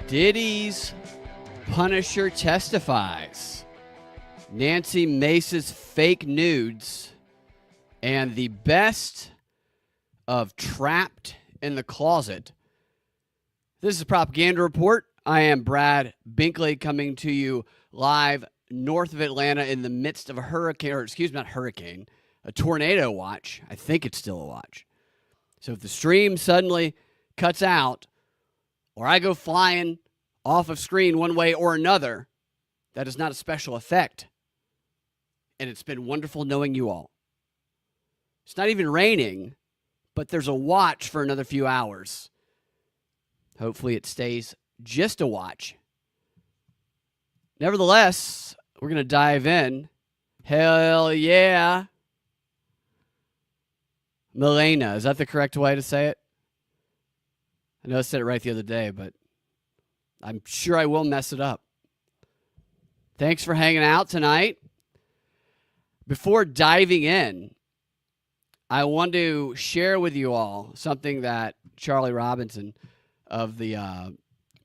Diddy's Punisher testifies. Nancy Mace's fake nudes. And the best of Trapped in the Closet. This is a Propaganda Report. I am Brad Binkley coming to you live north of Atlanta in the midst of a hurricane, or excuse me, not hurricane, a tornado watch. I think it's still a watch. So if the stream suddenly cuts out, or I go flying off of screen one way or another, that is not a special effect. And it's been wonderful knowing you all. It's not even raining, but there's a watch for another few hours. Hopefully it stays just a watch. Nevertheless, we're going to dive in. Hell yeah. Milena, is that the correct way to say it? I know I said it right the other day, but I'm sure I will mess it up. Thanks for hanging out tonight. Before diving in, I want to share with you all something that Charlie Robinson of the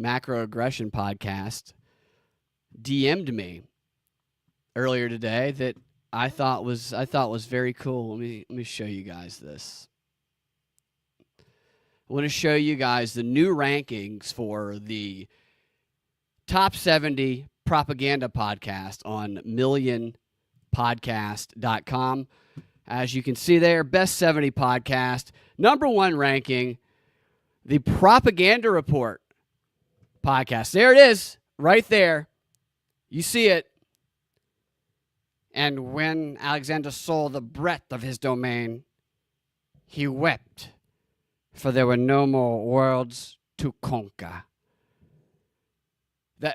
Macroaggression podcast DM'd me earlier today that I thought was very cool. Let me show you guys this. I want to show you guys the new rankings for the top 70 propaganda podcast on millionpodcast.com. As you can see there, best 70 podcast, number one ranking, the Propaganda Report podcast. There it is, right there. You see it. And when Alexander saw the breadth of his domain, he wept, for there were no more worlds to conquer.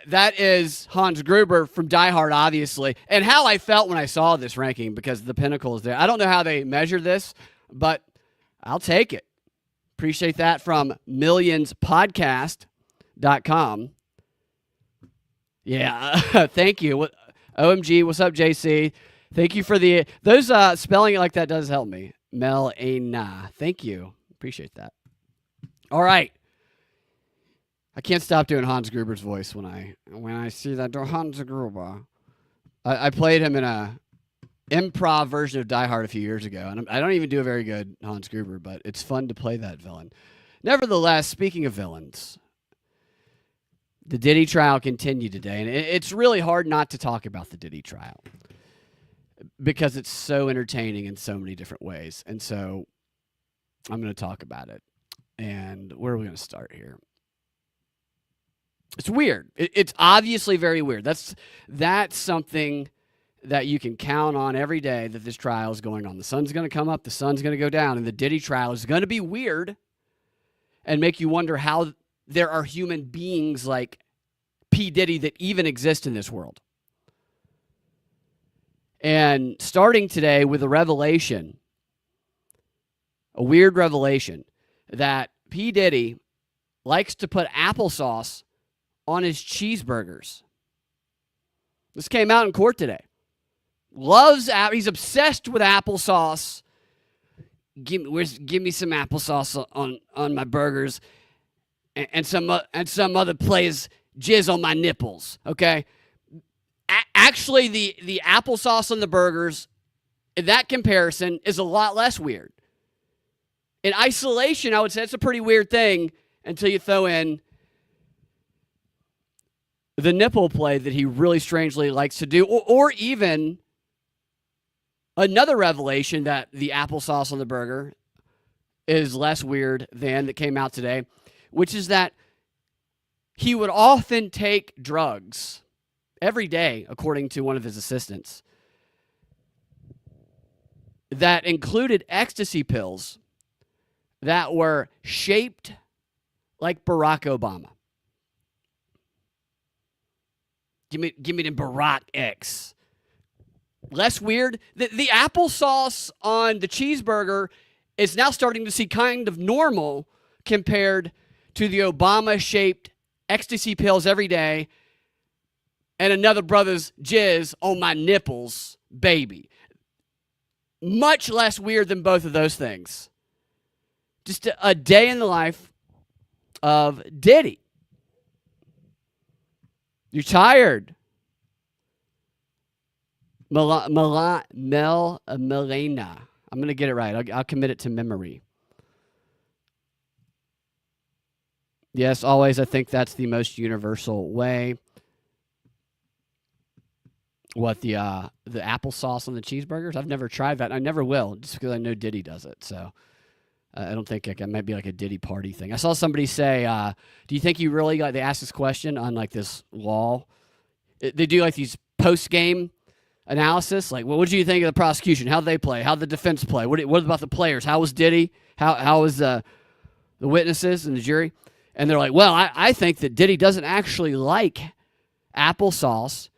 That is Hans Gruber from Die Hard, obviously, and how I felt when I saw this ranking, because the pinnacle is there. I don't know how they measure this, but I'll take it. Appreciate that from millionspodcast.com. Yeah, thank you. OMG, what's up, JC? Thank you for those spelling it like that does help me. Melena, thank you. Appreciate that. All right. I can't stop doing Hans Gruber's voice when I see that Hans Gruber. I played him in a improv version of Die Hard a few years ago, and I don't even do a very good Hans Gruber, but it's fun to play that villain. Nevertheless, speaking of villains, the Diddy trial continued today, and it's really hard not to talk about the Diddy trial because it's so entertaining in so many different ways, and so I'm going to talk about it. And where are we going to start here? It's weird. It's obviously very weird. That's something that you can count on every day that this trial is going on. The sun's going to come up, the sun's going to go down, and the Diddy trial is going to be weird and make you wonder how there are human beings like P. Diddy that even exist in this world. And starting today with a revelation, a weird revelation, that P. Diddy likes to put applesauce on his cheeseburgers. This came out in court today. He's obsessed with applesauce. Give me some applesauce on my burgers, and some other players jizz on my nipples. Okay, actually, the applesauce on the burgers, in that comparison, is a lot less weird. In isolation, I would say it's a pretty weird thing until you throw in the nipple play that he really strangely likes to do, or even another revelation that the applesauce on the burger is less weird than that came out today, which is that he would often take drugs every day, according to one of his assistants, that included ecstasy pills that were shaped like Barack Obama. Give me the Barack X. Less weird. The applesauce on the cheeseburger is now starting to see kind of normal compared to the Obama-shaped ecstasy pills every day and another brother's jizz on my nipples, baby. Much less weird than both of those things. Just a day in the life of Diddy. You're tired. Melena. I'm going to get it right. I'll commit it to memory. Yes, always. I think that's the most universal way. What, the applesauce on the cheeseburgers? I've never tried that. I never will, just because I know Diddy does it. So I don't think it might be like a Diddy party thing. I saw somebody say, do you think you really they asked this question on like this wall? They do like these post-game analysis. Like, well, what do you think of the prosecution? How'd they play? How'd the defense play? What about the players? How was Diddy? How was the witnesses and the jury? And they're like, well, I think that Diddy doesn't actually like applesauce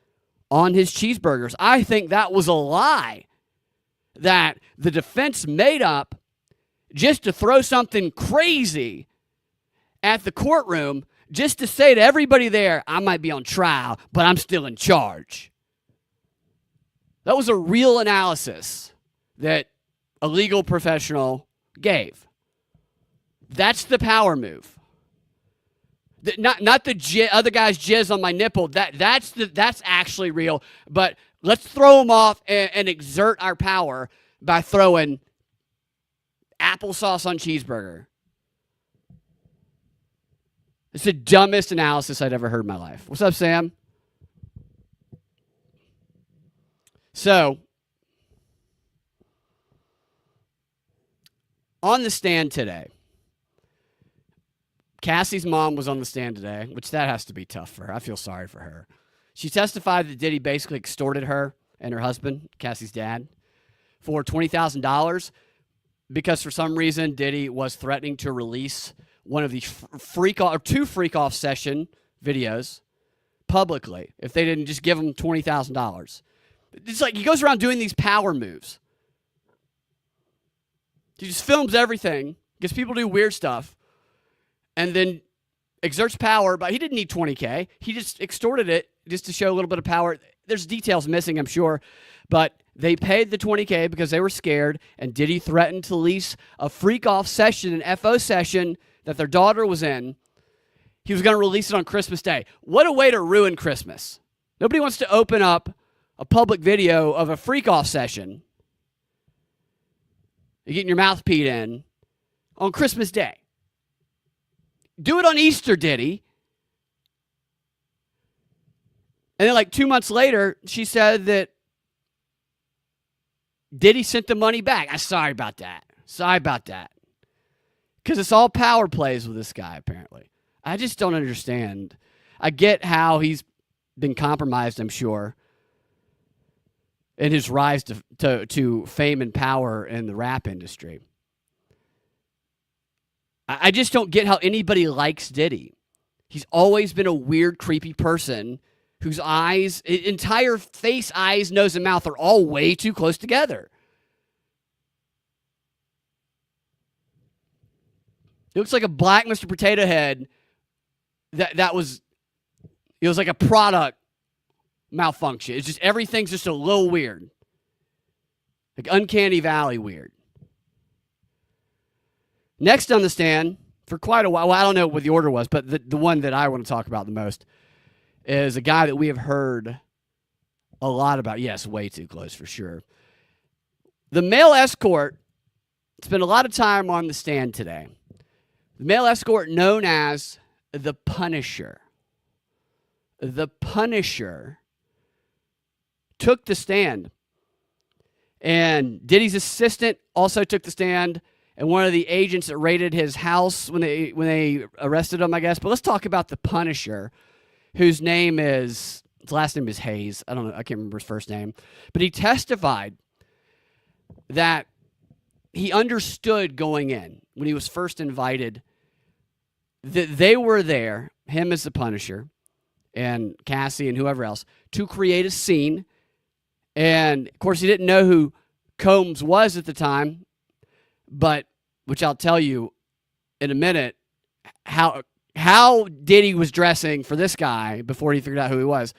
on his cheeseburgers. I think that was a lie that the defense made up just to throw something crazy at the courtroom, just to say to everybody there, I might be on trial, but I'm still in charge. That was a real analysis that a legal professional gave. That's the power move. Not the other guy's jizz on my nipple. That's actually real. But let's throw them off and exert our power by throwing applesauce on cheeseburger. It's the dumbest analysis I'd ever heard in my life. What's up, Sam? So, on the stand today, Cassie's mom was on the stand today, which that has to be tough for her. I feel sorry for her. She testified that Diddy basically extorted her and her husband, Cassie's dad, for $20,000 because for some reason Diddy was threatening to release one of the two freak-off session videos publicly if they didn't just give him $20,000. It's like he goes around doing these power moves. He just films everything, gets people to do weird stuff, and then exerts power, but he didn't need $20K. He just extorted it just to show a little bit of power. There's details missing, I'm sure, but they paid the $20K because they were scared, and Diddy threatened to lease a freak-off session, an FO session that their daughter was in. He was going to release it on Christmas Day. What a way to ruin Christmas. Nobody wants to open up a public video of a freak-off session. You're getting your mouth peed in on Christmas Day. Do it on Easter, Diddy. And then like 2 months later, she said that Diddy sent the money back. I'm sorry about that. Because it's all power plays with this guy, apparently. I just don't understand. I get how he's been compromised, I'm sure, in his rise to fame and power in the rap industry. I just don't get how anybody likes Diddy. He's always been a weird, creepy person whose eyes, entire face, eyes, nose, and mouth are all way too close together. It looks like a black Mr. Potato Head it was like a product malfunction. It's just, everything's just a little weird. Like Uncanny Valley weird. Next on the stand, for quite a while, well, I don't know what the order was, but the one that I want to talk about the most is a guy that we have heard a lot about. Yes, way too close for sure. The male escort spent a lot of time on the stand today. The male escort known as the Punisher. The Punisher took the stand. And Diddy's assistant also took the stand, and one of the agents that raided his house when they arrested him, I guess. But let's talk about the Punisher, whose last name is Hayes. I don't know. I can't remember his first name. But he testified that he understood going in when he was first invited that they were there, him as the Punisher, and Cassie and whoever else, to create a scene. And, of course, he didn't know who Combs was at the time, but, which I'll tell you in a minute, how Diddy was dressing for this guy before he figured out who he was.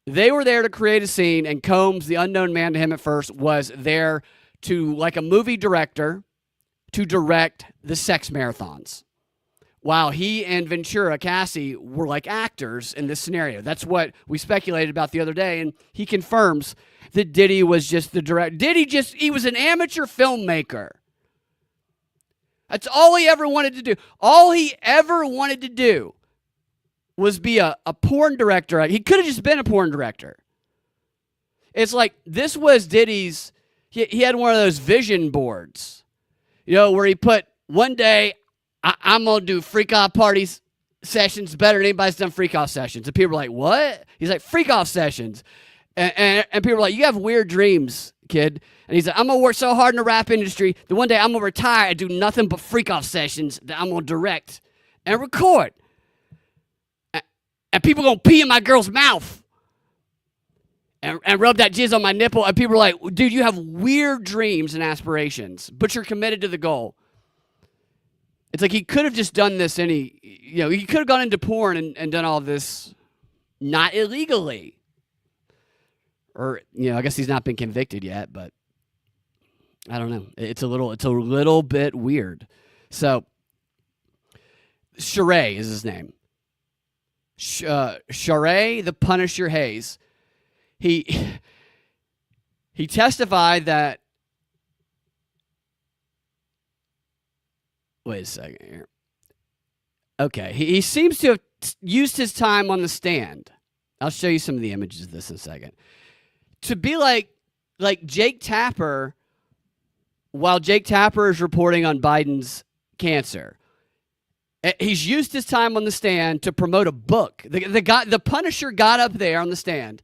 They were there to create a scene, and Combs, the unknown man to him at first, was there to, like a movie director, to direct the sex marathons. while he and Ventura, Cassie, were like actors in this scenario. That's what we speculated about the other day, and he confirms that Diddy was just the director. He was an amateur filmmaker. That's all he ever wanted to do. All he ever wanted to do was be a porn director. He could have just been a porn director. It's like this was Diddy's, he had one of those vision boards, where he put, one day, I'm going to do freak-off parties sessions better than anybody's done freak-off sessions. And people are like, what? He's like, freak-off sessions. And people are like, you have weird dreams, kid. And he's like, I'm going to work so hard in the rap industry that one day I'm going to retire and do nothing but freak-off sessions that I'm going to direct and record. And people are going to pee in my girl's mouth and rub that jizz on my nipple. And people are like, dude, you have weird dreams and aspirations, but you're committed to the goal. It's like he could have just done this he could have gone into porn and done all this not illegally. Or, I guess he's not been convicted yet, but I don't know. It's a little bit weird. So, Sheree is his name. Sheree the Punisher Hayes. He testified that. Wait a second here. Okay, he seems to have used his time on the stand. I'll show you some of the images of this in a second. To be like Jake Tapper, while Jake Tapper is reporting on Biden's cancer, he's used his time on the stand to promote a book. The Punisher got up there on the stand,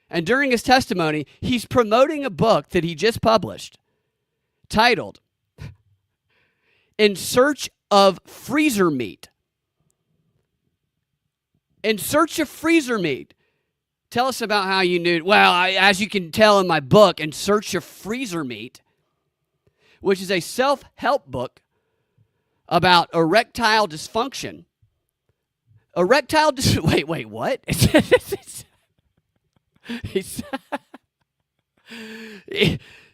and during his testimony, he's promoting a book that he just published, titled In Search of Freezer Meat. In Search of Freezer Meat. Tell us about how you knew. Well, as you can tell in my book, In Search of Freezer Meat, which is a self-help book about erectile dysfunction. Wait, what?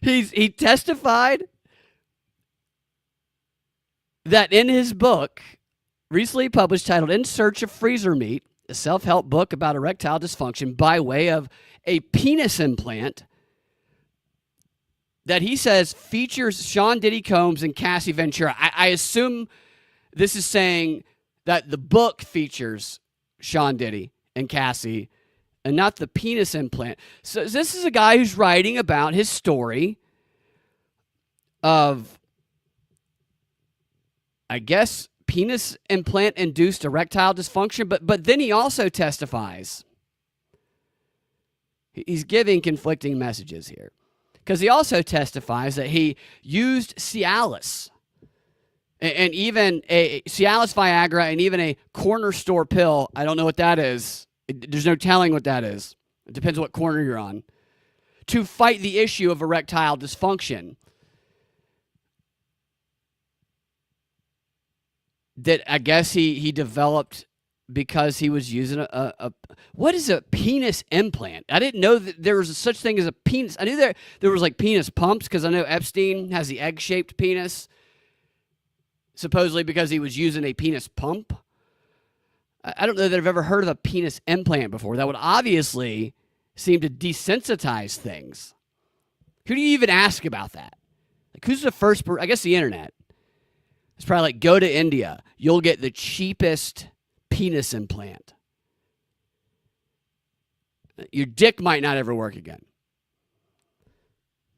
He testified that in his book, recently published, titled In Search of Freezer Meat, a self-help book about erectile dysfunction by way of a penis implant, that he says features Sean Diddy Combs and Cassie Ventura. I assume this is saying that the book features Sean Diddy and Cassie and not the penis implant. So this is a guy who's writing about his story of, I guess, penis implant-induced erectile dysfunction, but then he also testifies. He's giving conflicting messages here. Because he also testifies that he used Cialis, and even a Cialis Viagra, and even a corner store pill. I don't know what that is. There's no telling what that is. It depends what corner you're on. To fight the issue of erectile dysfunction. That I guess he developed because he was using a what is a penis implant? I didn't know that there was such thing as a penis. I knew there was like penis pumps because I know Epstein has the egg-shaped penis, supposedly because he was using a penis pump. I don't know that I've ever heard of a penis implant before. That would obviously seem to desensitize things. Who do you even ask about that? Like, who's the first person? I guess the internet. It's probably like, go to India. You'll get the cheapest penis implant. Your dick might not ever work again.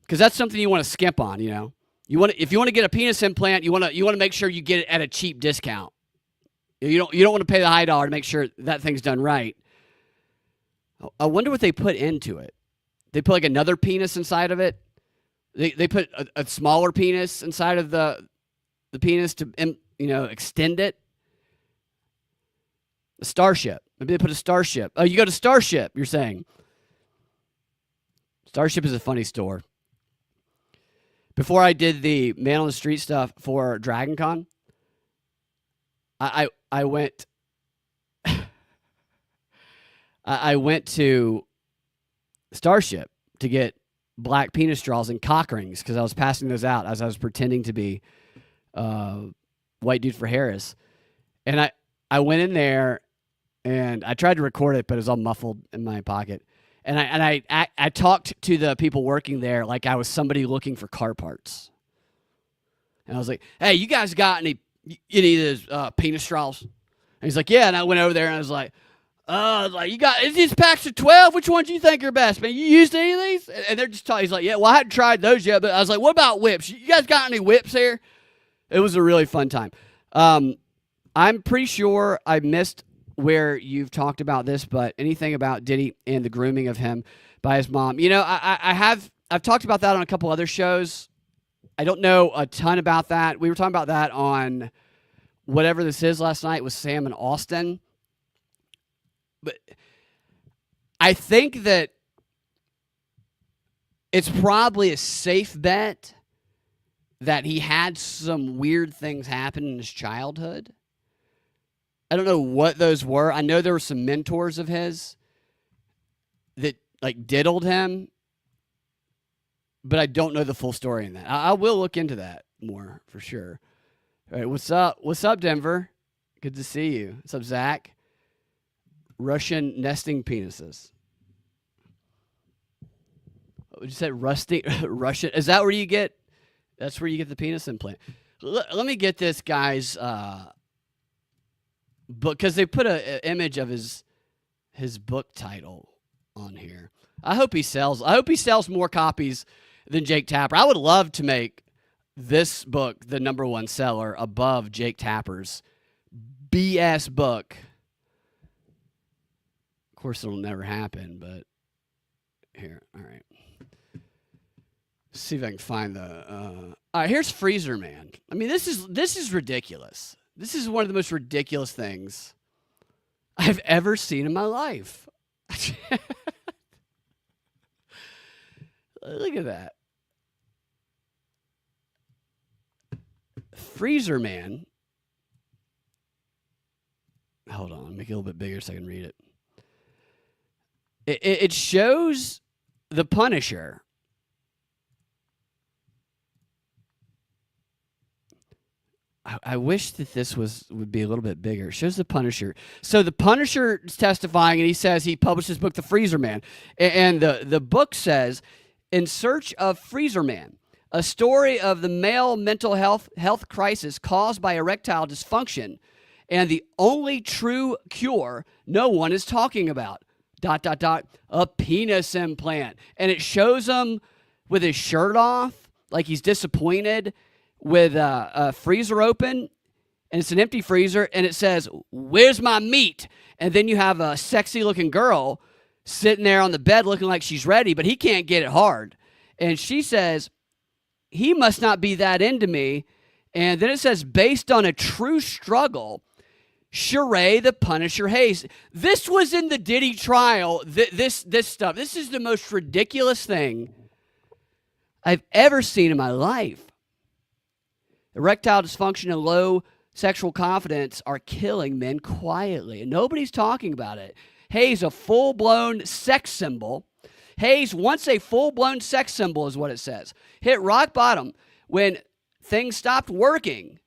Because that's something you want to skimp on, you know. If you want to get a penis implant, you want to make sure you get it at a cheap discount. You don't want to pay the high dollar to make sure that thing's done right. I wonder what they put into it. They put like another penis inside of it. They put a smaller penis inside of the penis to extend it. A Starship. Maybe they put a Starship. Oh, you go to Starship, you're saying. Starship is a funny store. Before I did the Man on the Street stuff for Dragon Con, I went I went to Starship to get black penis straws and cock rings because I was passing those out as I was pretending to be white dude for Harris. And I went in there and I tried to record it, but it was all muffled in my pocket. And I talked to the people working there like I was somebody looking for car parts. And I was like, "Hey, you guys got any of those penis straws?" And he's like, "Yeah." And I went over there and I was like, you got is these packs of 12? Which ones do you think are best, man? You used any of these?" And they're just talking. He's like, "Yeah, well, I hadn't tried those yet." But I was like, "What about whips? You guys got any whips here?" It was a really fun time. I'm pretty sure I missed where you've talked about this, but anything about Diddy and the grooming of him by his mom. I've talked about that on a couple other shows. I don't know a ton about that. We were talking about that on whatever this is last night with Sam and Austin. But I think that it's probably a safe bet that he had some weird things happen in his childhood. I don't know what those were. I know there were some mentors of his that like diddled him, but I don't know the full story in that. I will look into that more for sure. All right, what's up? What's up, Denver? Good to see you. What's up, Zach? Russian nesting penises. What you said? Russian? Is that where you get? That's where you get the penis implant. Let me get this guy's book because they put an image of his book title on here. I hope he sells more copies than Jake Tapper. I would love to make this book the number one seller above Jake Tapper's BS book. Of course, it'll never happen, but here, all right. See if I can find the. All right, here's Freezer Man. I mean, this is ridiculous. This is one of the most ridiculous things I've ever seen in my life. Look at that. Freezer Man. Hold on, make it a little bit bigger so I can read it. It shows the Punisher. I wish that this would be a little bit bigger. It shows the Punisher. So the Punisher is testifying, and he says he published his book, The Freezer Man. And the book says, "In Search of Freezer Man, a story of the male mental health crisis caused by erectile dysfunction and the only true cure no one is talking about, ... a penis implant." And it shows him with his shirt off, like he's disappointed, with a freezer open, and it's an empty freezer, and it says, "Where's my meat?" And then you have a sexy-looking girl sitting there on the bed looking like she's ready, but he can't get it hard. And she says, "He must not be that into me." And then it says, "Based on a true struggle, Sheree the Punisher Hayes." This was in the Diddy trial, this stuff. This is the most ridiculous thing I've ever seen in my life. Erectile dysfunction and low sexual confidence are killing men quietly, and nobody's talking about it. Hayes, a full-blown sex symbol. Hayes, once a full-blown sex symbol is what it says. Hit rock bottom when things stopped working.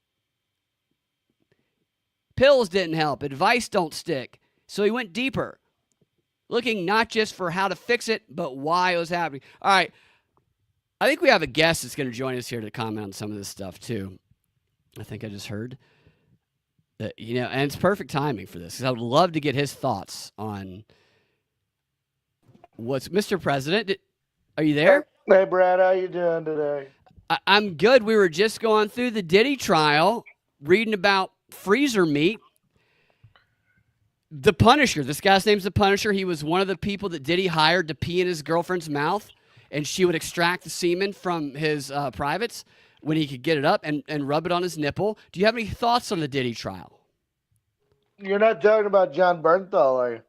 Pills didn't help. Advice don't stick. So he went deeper, looking not just for how to fix it, but why it was happening. All right. I think we have a guest that's going to join us here to comment on some of this stuff, too. I think I just heard. And it's perfect timing for this, because I would love to get his thoughts on what's... Mr. President, are you there? Hey, Brad, how you doing today? I'm good. We were just going through the Diddy trial, reading about freezer meat. The Punisher, this guy's name's the Punisher. He was one of the people that Diddy hired to pee in his girlfriend's mouth, and she would extract the semen from his privates when he could get it up and rub it on his nipple. Do you have any thoughts on the Diddy trial? You're not talking about John Bernthal, are you?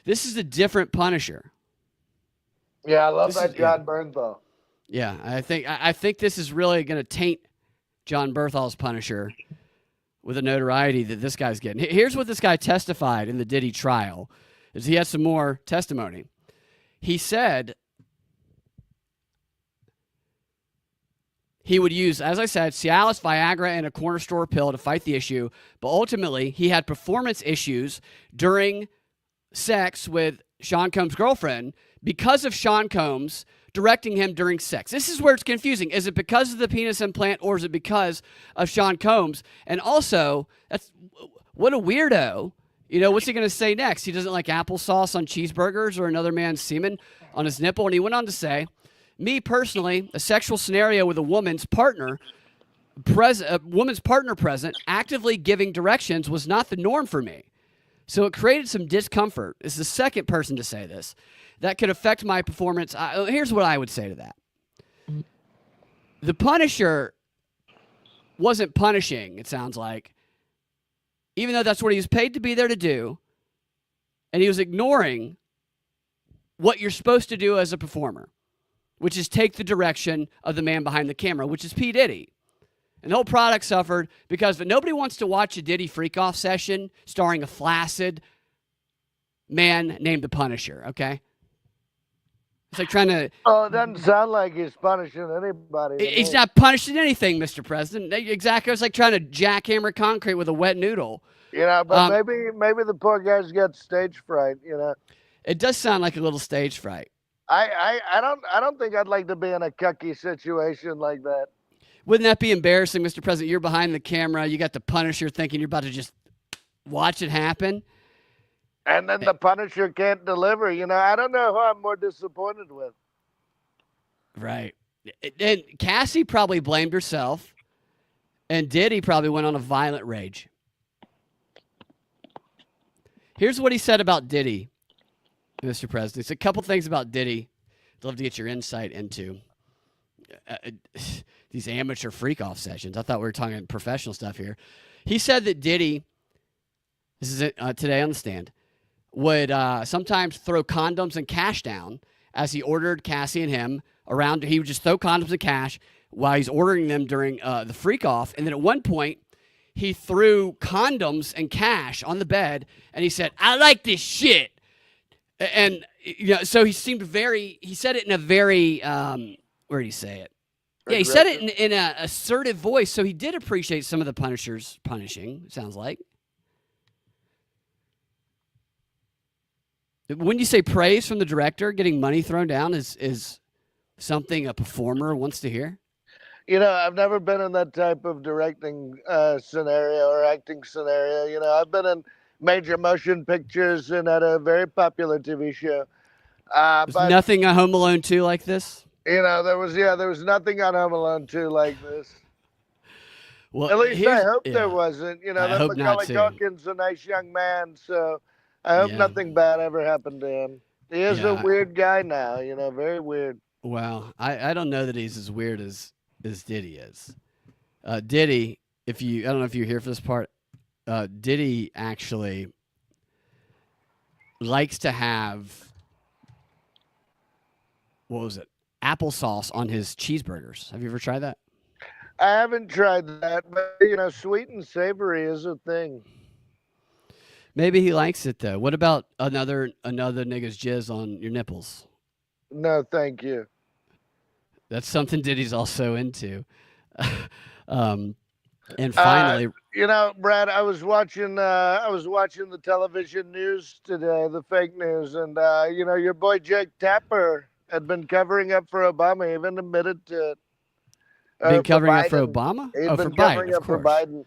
This is a different Punisher. Yeah, I love that John Bernthal. Yeah, I think this is really going to taint John Berthal's Punisher with the notoriety that this guy's getting. Here's what this guy testified in the Diddy trial. Is he has some more testimony. He said he would use, as I said, Cialis, Viagra, and a corner store pill to fight the issue. But ultimately, he had performance issues during sex with Sean Combs' girlfriend because of Sean Combs directing him during sex. This is where it's confusing. Is it because of the penis implant, or is it because of Sean Combs? And also, what a weirdo. What's he going to say next? He doesn't like applesauce on cheeseburgers or another man's semen on his nipple. And he went on to say, me personally, a sexual scenario with a woman's partner present, actively giving directions was not the norm for me. So it created some discomfort. This is the second person to say this. That could affect my performance. Here's what I would say to that. The Punisher wasn't punishing, it sounds like, even though that's what he was paid to be there to do, and he was ignoring what you're supposed to do as a performer, which is take the direction of the man behind the camera, which is P. Diddy. And the whole product suffered because nobody wants to watch a Diddy freak-off session starring a flaccid man named the Punisher, okay? It's like trying to... Oh, it doesn't sound like he's punishing anybody. He's not punishing anything, Mr. President. Exactly. It's like trying to jackhammer concrete with a wet noodle. But maybe the poor guy's got stage fright, It does sound like a little stage fright. I don't think I'd like to be in a cucky situation like that. Wouldn't that be embarrassing, Mr. President? You're behind the camera. You got the Punisher thinking you're about to just watch it happen. And then the Punisher can't deliver. I don't know who I'm more disappointed with. Right. And Cassie probably blamed herself. And Diddy probably went on a violent rage. Here's what he said about Diddy, Mr. President. It's a couple things about Diddy I'd love to get your insight into. These amateur freak-off sessions. I thought we were talking professional stuff here. He said that Diddy, this is it, today on the stand, would sometimes throw condoms and cash down as he ordered Cassie and him around. He would just throw condoms and cash while he's ordering them during the freak-off. And then at one point, he threw condoms and cash on the bed, and he said, I like this shit. And so he seemed he said it in a very, where did he say it? Yeah, he said it in an assertive voice, so he did appreciate some of the Punisher's punishing, it sounds like. When you say praise from the director, getting money thrown down is something a performer wants to hear? I've never been in that type of directing scenario or acting scenario. I've been in major motion pictures and at a very popular TV show. There's nothing on Home Alone 2 like this? There was nothing on Home Alone 2 like this. Well, at least I hope there wasn't. I hope Macaulay Culkin's a nice young man, so I hope nothing bad ever happened to him. He is a weird guy now, very weird. Well, I don't know that he's as weird as Diddy is. Diddy, I don't know if you're here for this part, Diddy actually likes to have, what was it? Applesauce on his cheeseburgers. Have you ever tried that? I haven't tried that, but sweet and savory is a thing. Maybe he likes it though. What about another nigga's jizz on your nipples? No, thank you. That's something Diddy's also into. And finally, Brad, I was watching the television news today, the fake news, and your boy Jake Tapper had been covering up for Obama. He even admitted to it. Been covering up for Obama? For Biden, of course. For Biden.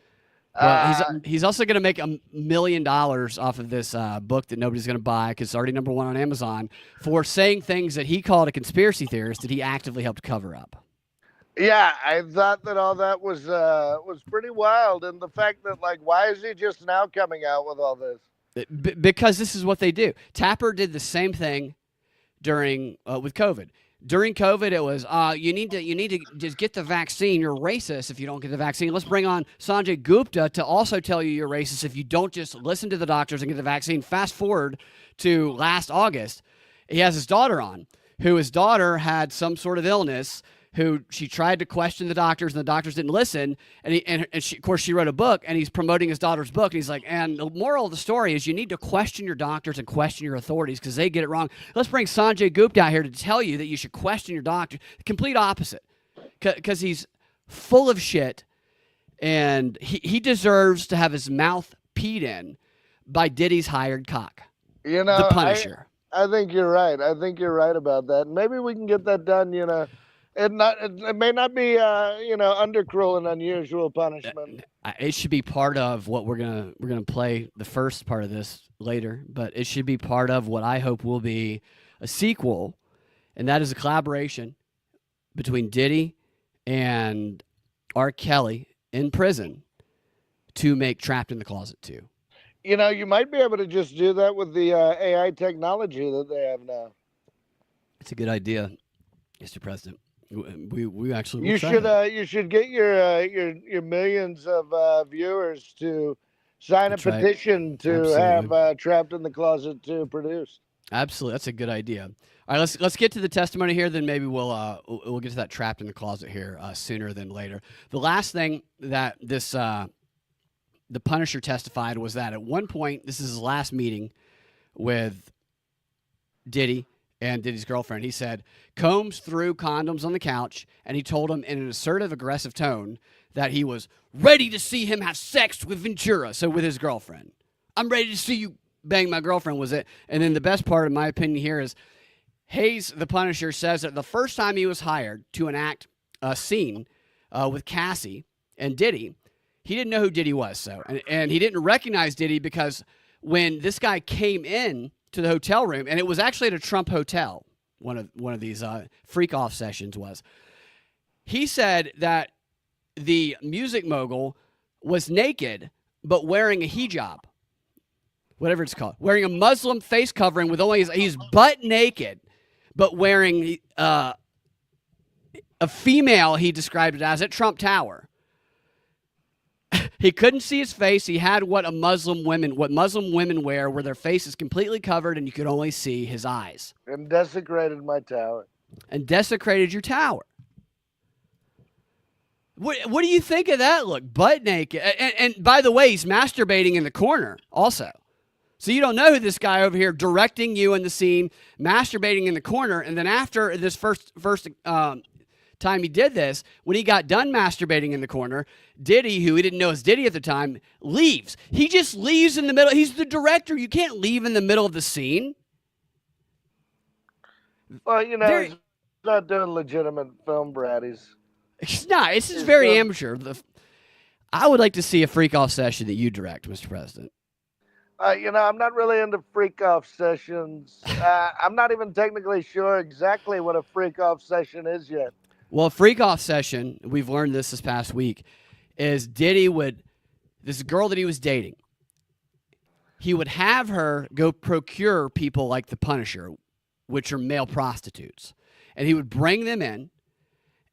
Well, he's also going to make $1 million off of this book that nobody's going to buy because it's already #1 on Amazon for saying things that he called a conspiracy theorist that he actively helped cover up. Yeah, I thought that all that was pretty wild, and the fact that why is he just now coming out with all this? Because this is what they do. Tapper did the same thing during with COVID. During COVID, it was you need to just get the vaccine. You're racist if you don't get the vaccine. Let's bring on Sanjay Gupta to also tell you you're racist if you don't just listen to the doctors and get the vaccine. Fast forward to last August, he has his daughter on, who his daughter had some sort of illness. Who she tried to question the doctors, and the doctors didn't listen. And she, of course, she wrote a book, and he's promoting his daughter's book. And he's like, and the moral of the story is you need to question your doctors and question your authorities because they get it wrong. Let's bring Sanjay Gupta out here to tell you that you should question your doctor. Complete opposite, because he's full of shit, and he deserves to have his mouth peed in by Diddy's hired cock, You the know, Punisher. I think you're right. I think you're right about that. Maybe we can get that done. It may not be under cruel and unusual punishment. It should be part of what we're gonna play the first part of this later, but it should be part of what I hope will be a sequel, and that is a collaboration between Diddy and R. Kelly in prison to make Trapped in the Closet 2. You might be able to just do that with the AI technology that they have now. It's a good idea, Mr. President. We actually You should get your millions of viewers to sign a That's right. petition to Absolutely. have Trapped in the Closet 2 produced. Absolutely, that's a good idea. All right, let's get to the testimony here. Then maybe we'll get to that Trapped in the Closet here sooner than later. The last thing that this the Punisher testified was that at one point, this is his last meeting with Diddy and Diddy's girlfriend. He said Combs threw condoms on the couch, and he told him in an assertive, aggressive tone that he was ready to see him have sex with Ventura, so with his girlfriend. I'm ready to see you bang my girlfriend, was it? And then the best part, in my opinion, here is Hayes, the Punisher, says that the first time he was hired to enact a scene with Cassie and Diddy, he didn't know who Diddy was, and he didn't recognize Diddy because when this guy came in to the hotel room, and it was actually at a Trump hotel, one of these freak off sessions was, he said that the music mogul was naked but wearing a hijab, whatever it's called, wearing a Muslim face covering with only he's butt naked, but wearing a female, he described it as, at Trump Tower. He couldn't see his face. He had what Muslim women wear, where their face is completely covered and you could only see his eyes. And desecrated my tower. And desecrated your tower. What do you think of that look? Butt naked. And by the way, he's masturbating in the corner also. So you don't know who this guy over here directing you in the scene, masturbating in the corner, and then after this first time he did this, when he got done masturbating in the corner, Diddy, who he didn't know was Diddy at the time, leaves. He just leaves in the middle. He's the director. You can't leave in the middle of the scene. Well, he's not doing legitimate film bratties. It's not. This is very amateur. I would like to see a freak-off session that you direct, Mr. President. I'm not really into freak-off sessions. I'm not even technically sure exactly what a freak-off session is yet. Well, a freak-off session, we've learned this past week, is Diddy this girl that he was dating, he would have her go procure people like the Punisher, which are male prostitutes. And he would bring them in,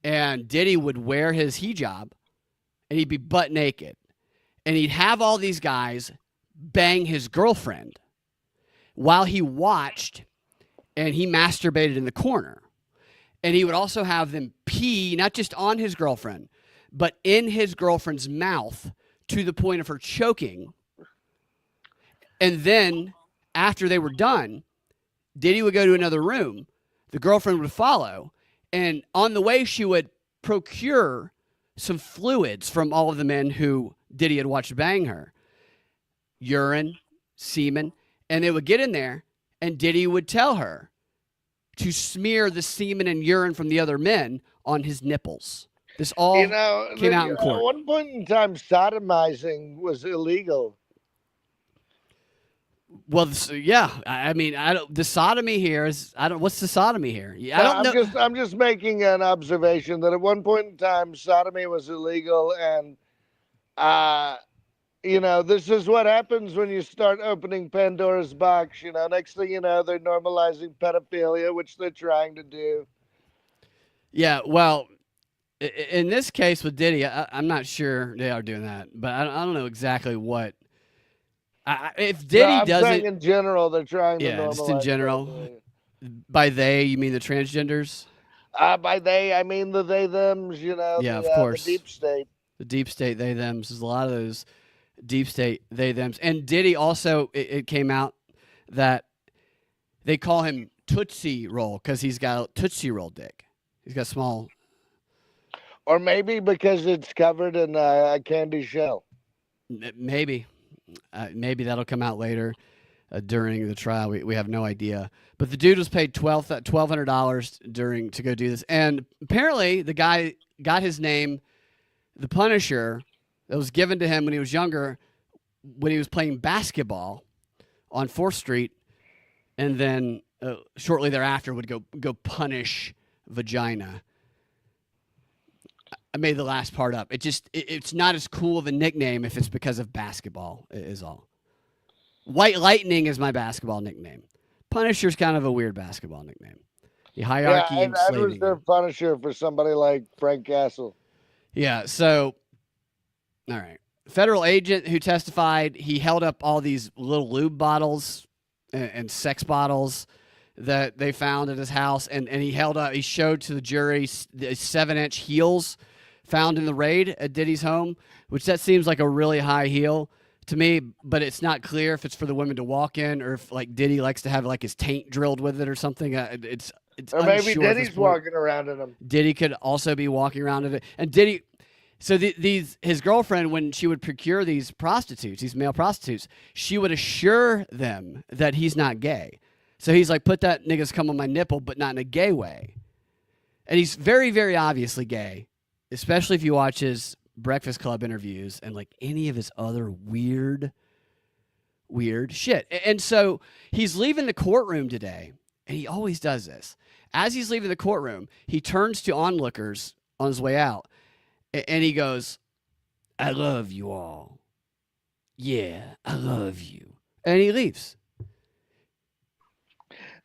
and Diddy would wear his hijab, and he'd be butt naked. And he'd have all these guys bang his girlfriend while he watched, and he masturbated in the corner. And he would also have them pee, not just on his girlfriend, but in his girlfriend's mouth to the point of her choking. And then, after they were done, Diddy would go to another room. The girlfriend would follow. And on the way, she would procure some fluids from all of the men who Diddy had watched bang her. Urine, semen. And they would get in there, and Diddy would tell her to smear the semen and urine from the other men on his nipples. This all came out in court. At one point in time, sodomizing was illegal. Well, yeah. I mean, the sodomy here is. What's the sodomy here? I don't know. I'm just making an observation that at one point in time, sodomy was illegal, and this is what happens when you start opening Pandora's box. Next thing you know, they're normalizing pedophilia, which they're trying to do. Yeah, well, in this case with Diddy, I'm not sure they are doing that, but I don't know exactly what. If Diddy does it, in general, they're trying to normalize. Yeah, just in general. pedophilia. By they, you mean the transgenders? By they, I mean the they-thems. Yeah, of course. The deep state. The deep state they-thems. There's a lot of those deep state they-thems. And Diddy also, it came out that they call him Tootsie Roll because he's got a Tootsie Roll dick. He's got small. Or maybe because it's covered in a candy shell. Maybe. Maybe that'll come out later during the trial. We have no idea. But the dude was paid $1,200 to go do this. And apparently the guy got his name, the Punisher, that was given to him when he was younger, when he was playing basketball on 4th Street. And then shortly thereafter would go punish vagina. I made the last part up. It's not as cool of a nickname if it's because of basketball, is all. White Lightning is my basketball nickname. Punisher's kind of a weird basketball nickname. The hierarchy and I slaving. was their Punisher for somebody like Frank Castle. Yeah, so, all right. Federal agent who testified, he held up all these little lube bottles and sex bottles that they found at his house, and he showed to the jury the 7-inch heels found in the raid at Diddy's home, which that seems like a really high heel to me, but it's not clear if it's for the women to walk in or if like Diddy likes to have like his taint drilled with it or something. It's or maybe Diddy's walking around in them. Diddy could also be walking around in it, and Diddy. So his girlfriend, when she would procure these prostitutes, these male prostitutes, she would assure them that he's not gay. So he's like, put that nigga's cum on my nipple, but not in a gay way. And he's very, very obviously gay, especially if you watch his Breakfast Club interviews and like any of his other weird shit. And so he's leaving the courtroom today, and he always does this. As he's leaving the courtroom, he turns to onlookers on his way out, and he goes, I love you all. Yeah, I love you. And he leaves.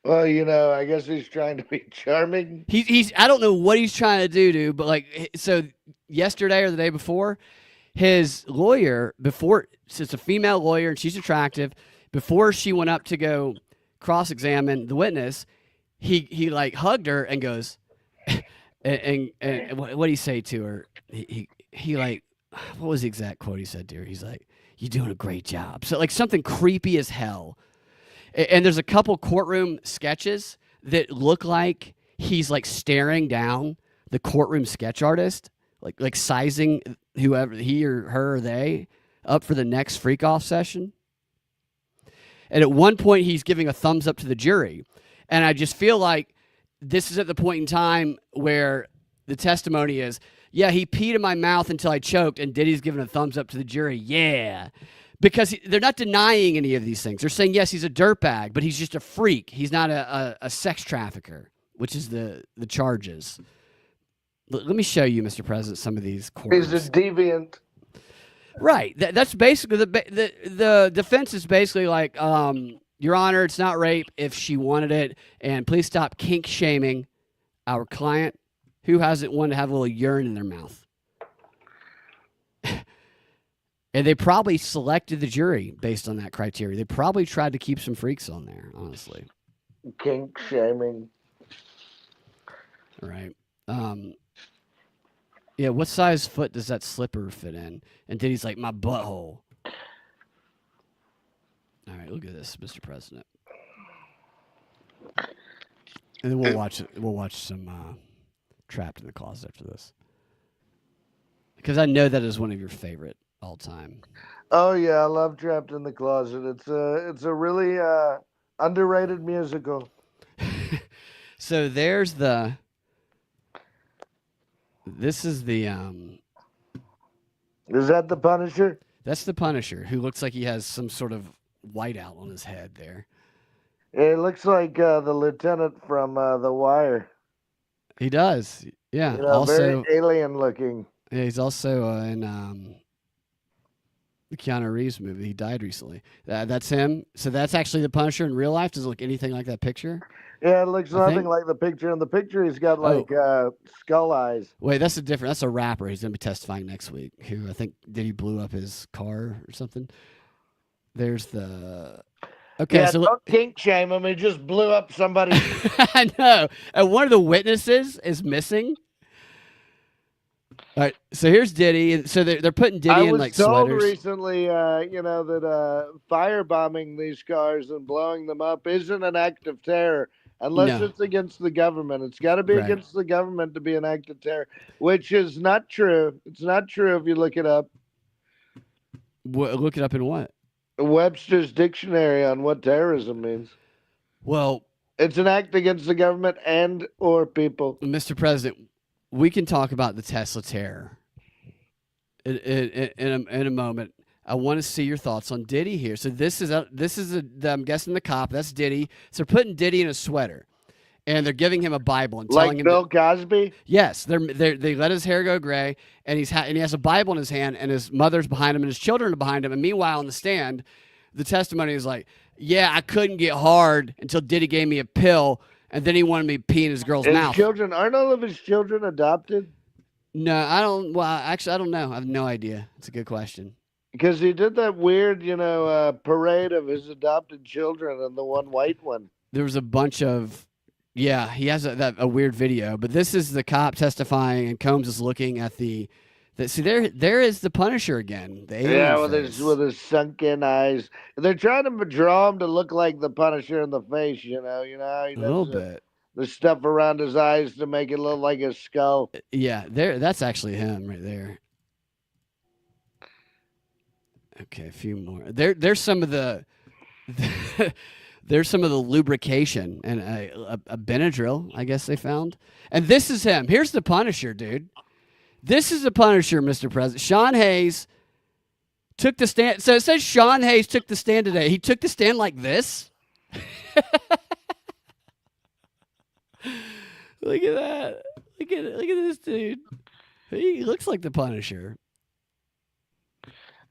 Well, I guess he's trying to be charming. He's I don't know what he's trying to do, dude, but like, so yesterday or the day before, his lawyer, it's a female lawyer and she's attractive, before she went up to go cross-examine the witness, he like hugged her and goes, and what did he say to her? He like, what was the exact quote he said to her? He's like, you're doing a great job. So like something creepy as hell. And there's a couple courtroom sketches that look like he's like staring down the courtroom sketch artist, like sizing whoever, he or her or they, up for the next freak off session. And at one point he's giving a thumbs up to the jury. And I just feel like this is at the point in time where the testimony is, yeah, he peed in my mouth until I choked, and Diddy's giving a thumbs up to the jury. Yeah. Because they're not denying any of these things. They're saying, yes, he's a dirtbag, but he's just a freak. He's not a sex trafficker, which is the charges. Let me show you, Mr. President, some of these courts. He's a deviant. Right. That's basically the defense is basically like, Your Honor, it's not rape if she wanted it, and please stop kink shaming our client who hasn't wanted to have a little urine in their mouth. And they probably selected the jury based on that criteria. They probably tried to keep some freaks on there, honestly. Kink shaming. All right. Yeah, what size foot does that slipper fit in? And Diddy's like, my butthole. All right, look at this, Mr. President. And then we'll watch some Trapped in the Closet after this. Because I know that is one of your favorite all time. Oh yeah, I love Trapped in the Closet. It's a really underrated musical. So there's this is the Is that the Punisher? That's the Punisher, who looks like he has some sort of whiteout on his head there. It looks like the lieutenant from The Wire. He does. Yeah. Also very alien looking. Yeah, he's also in the Keanu Reeves movie. He died recently. That's him. So that's actually the Punisher in real life. Does it look anything like that picture? Yeah, it looks nothing like the picture. In the picture, he's got like skull eyes. Wait, that's a rapper. He's going to be testifying next week. Who I think he blew up his car or something. There's the. Okay, yeah, so don't kink shame him. He just blew up somebody. I know. And one of the witnesses is missing. All right, so here's Diddy. So they're putting Diddy in like sweaters. I was told recently, that firebombing these cars and blowing them up isn't an act of terror. unless No. it's against the government. It's got to be Right. against the government to be an act of terror, which is not true. It's not true if you look it up. Look it up in what? Webster's dictionary on what terrorism means. Well, It's an act against the government and or people. Mr. President, we can talk about the Tesla terror in a moment. I want to see your thoughts on Diddy here. So I'm guessing the cop. That's Diddy. So they're putting Diddy in a sweater, and they're giving him a Bible and telling Like him Bill Cosby? yes, they let his hair go gray, and and he has a Bible in his hand, and his mother's behind him, and his children are behind him. And meanwhile, on the stand, the testimony is like, "Yeah, I couldn't get hard until Diddy gave me a pill, and then he wanted me to pee in his girl's His mouth." children, aren't all of his children adopted? No, I don't. Well, actually, I don't know. I have no idea. It's a good question. Because he did that weird, parade of his adopted children and the one white one. There was a bunch of, yeah, he has a weird video, but this is the cop testifying, and Combs is looking at see there is the Punisher again. The alien Yeah, face. with his sunken eyes. They're trying to draw him to look like the Punisher in the face. How he A little does bit. the stuff around his eyes to make it look like a skull. Yeah, that's actually him right there. Okay, a few more. There's some of the there's some of the lubrication and a Benadryl, I guess they found. And this is him. Here's the Punisher, dude. This is the Punisher, Mr. President. Sean Hayes took the stand. So it says Sean Hayes took the stand today. He took the stand like this. Look at that. Look at it. Look at this dude. He looks like the Punisher.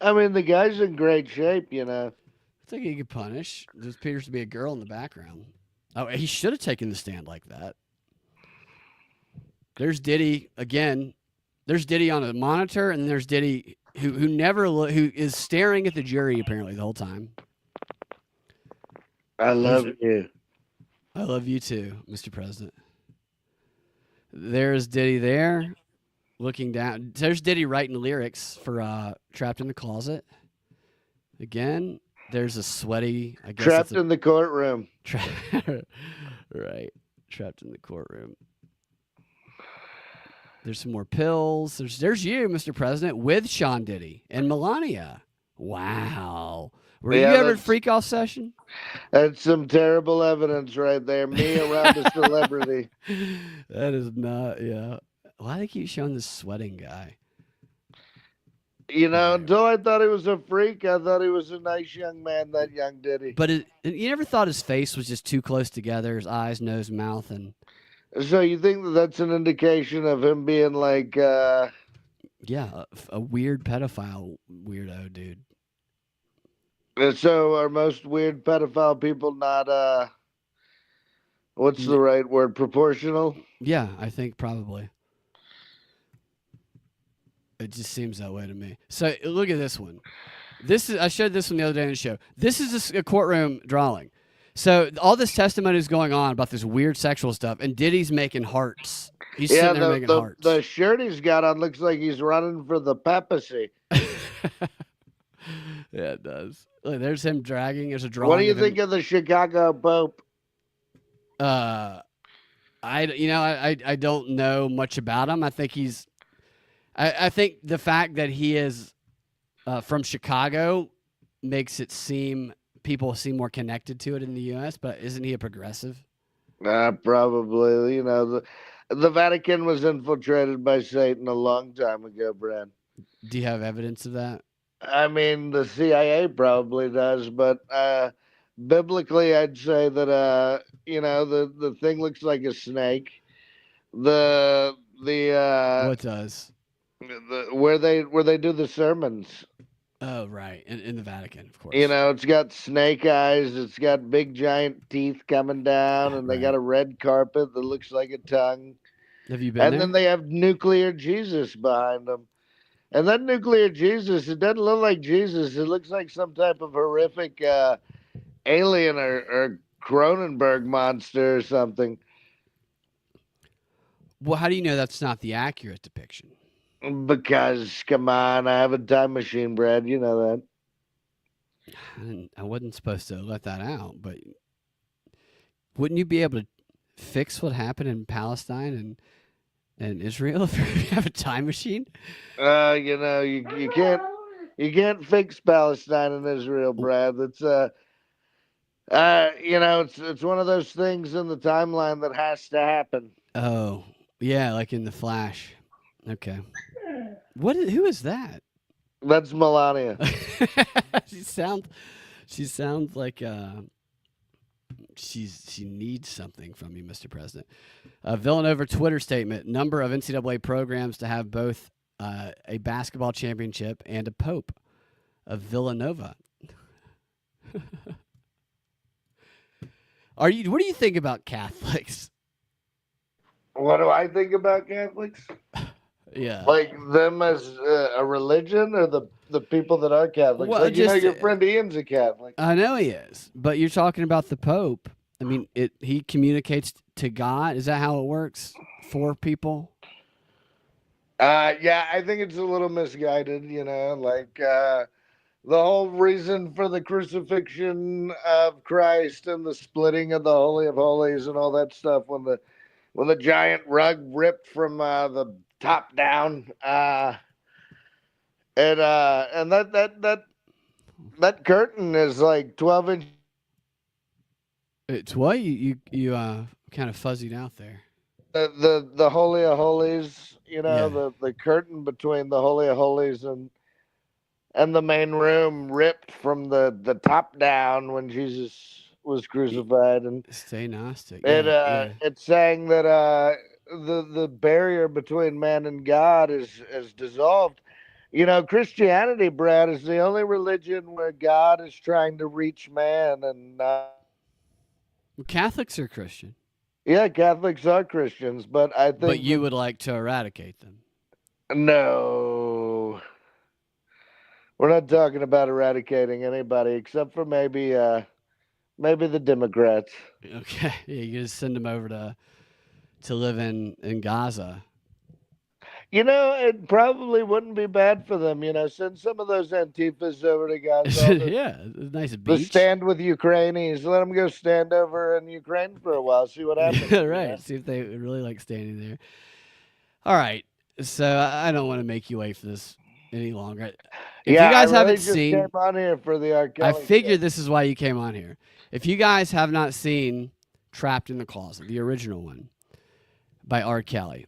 I mean, the guy's in great shape. It's like he could punish. There appears to be a girl in the background. Oh, he should have taken the stand like that. There's Diddy again. There's Diddy on a monitor, and there's Diddy who is staring at the jury apparently the whole time. I love you. I love you too, Mr. President. There's Diddy there, looking down. There's Diddy writing lyrics for "Trapped in the Closet." Again, there's a sweaty. I guess Trapped in the courtroom. Right, trapped in the courtroom. There's some more pills. There's you, Mr. President, with Sean Diddy and Melania. Wow. Were you ever at freak off session? That's some terrible evidence right there. Me around a celebrity. That is not, yeah. Why do they keep showing this sweating guy? Until I thought he was a freak, I thought he was a nice young man, that young Diddy. But you never thought his face was just too close together, his eyes, nose, mouth, and... So you think that's an indication of him being like... Yeah, a weird pedophile weirdo, dude. So are most weird pedophile people not, what's the right word, proportional? Yeah, I think probably. It just seems that way to me. So look at this one. I showed this one the other day on the show. This is a courtroom drawing. So all this testimony is going on about this weird sexual stuff, and Diddy's making hearts. He's sitting there making hearts. The shirt he's got on looks like he's running for the papacy. Yeah, it does. Look, there's him dragging. There's a drawing. What do you think of the Chicago Pope? I don't know much about him. I think I think the fact that he is from Chicago makes it people seem more connected to it in the U.S., but isn't he a progressive? Probably. The Vatican was infiltrated by Satan a long time ago, Brad. Do you have evidence of that? I mean, the CIA probably does, but biblically, I'd say that the thing looks like a snake. What does? Where they do the sermons. Oh, right. In the Vatican, of course. It's got snake eyes. It's got big giant teeth coming down, and they got a red carpet that looks like a tongue. Have you been there? And then they have nuclear Jesus behind them. And that nuclear Jesus, it doesn't look like Jesus. It looks like some type of horrific alien or Cronenberg monster or something. Well, how do you know that's not the accurate depiction? Because, come on, I have a time machine, Brad. You know that. I wasn't supposed to let that out, but wouldn't you be able to? fix what happened in Palestine and Israel if you have a time machine? You can't fix Palestine and Israel, Brad. It's it's one of those things in the timeline that has to happen. Oh, yeah, like in the Flash. Okay. Who is that? That's Melania. she sounds like she needs something from you, Mr. President. Villanova Twitter statement: number of NCAA programs to have both a basketball championship and a pope of Villanova. What do you think about Catholics? What do I think about Catholics? Yeah. Like them as a religion, or the people that are Catholics? Well, Your friend Ian's a Catholic. I know he is, but you're talking about the Pope. I mean, he communicates to God. Is that how it works for people? Yeah, I think it's a little misguided, the whole reason for the crucifixion of Christ and the splitting of the Holy of Holies and all that stuff when the giant rug ripped from the top down, and that curtain is like 12 inches. It's what you kind of fuzzied out there. The Holy of Holies, Yeah. the curtain between the Holy of Holies and the main room ripped from the top down when Jesus was crucified, and Stay Gnostic. it's saying that the barrier between man and God is dissolved. Christianity, Brad, is the only religion where God is trying to reach man, and Well, Catholics are Christian. yeah, Catholics are Christians, but I think But you would like to eradicate them. No. We're not talking about eradicating anybody except for maybe the Democrats. Okay. Yeah, you just send them over to live in Gaza. It probably wouldn't be bad for them. Send some of those Antifas over to Gaza. Yeah, it's a nice The beach. stand with Ukrainians. Let them go stand over in Ukraine for a while. See what happens. Right. See if they really like standing there. All right. So I don't want to make you wait for this any longer. If you guys haven't seen, came on here for the R. Kelly I figured this is why you came on here. If you guys have not seen Trapped in the Closet, the original one by R. Kelly,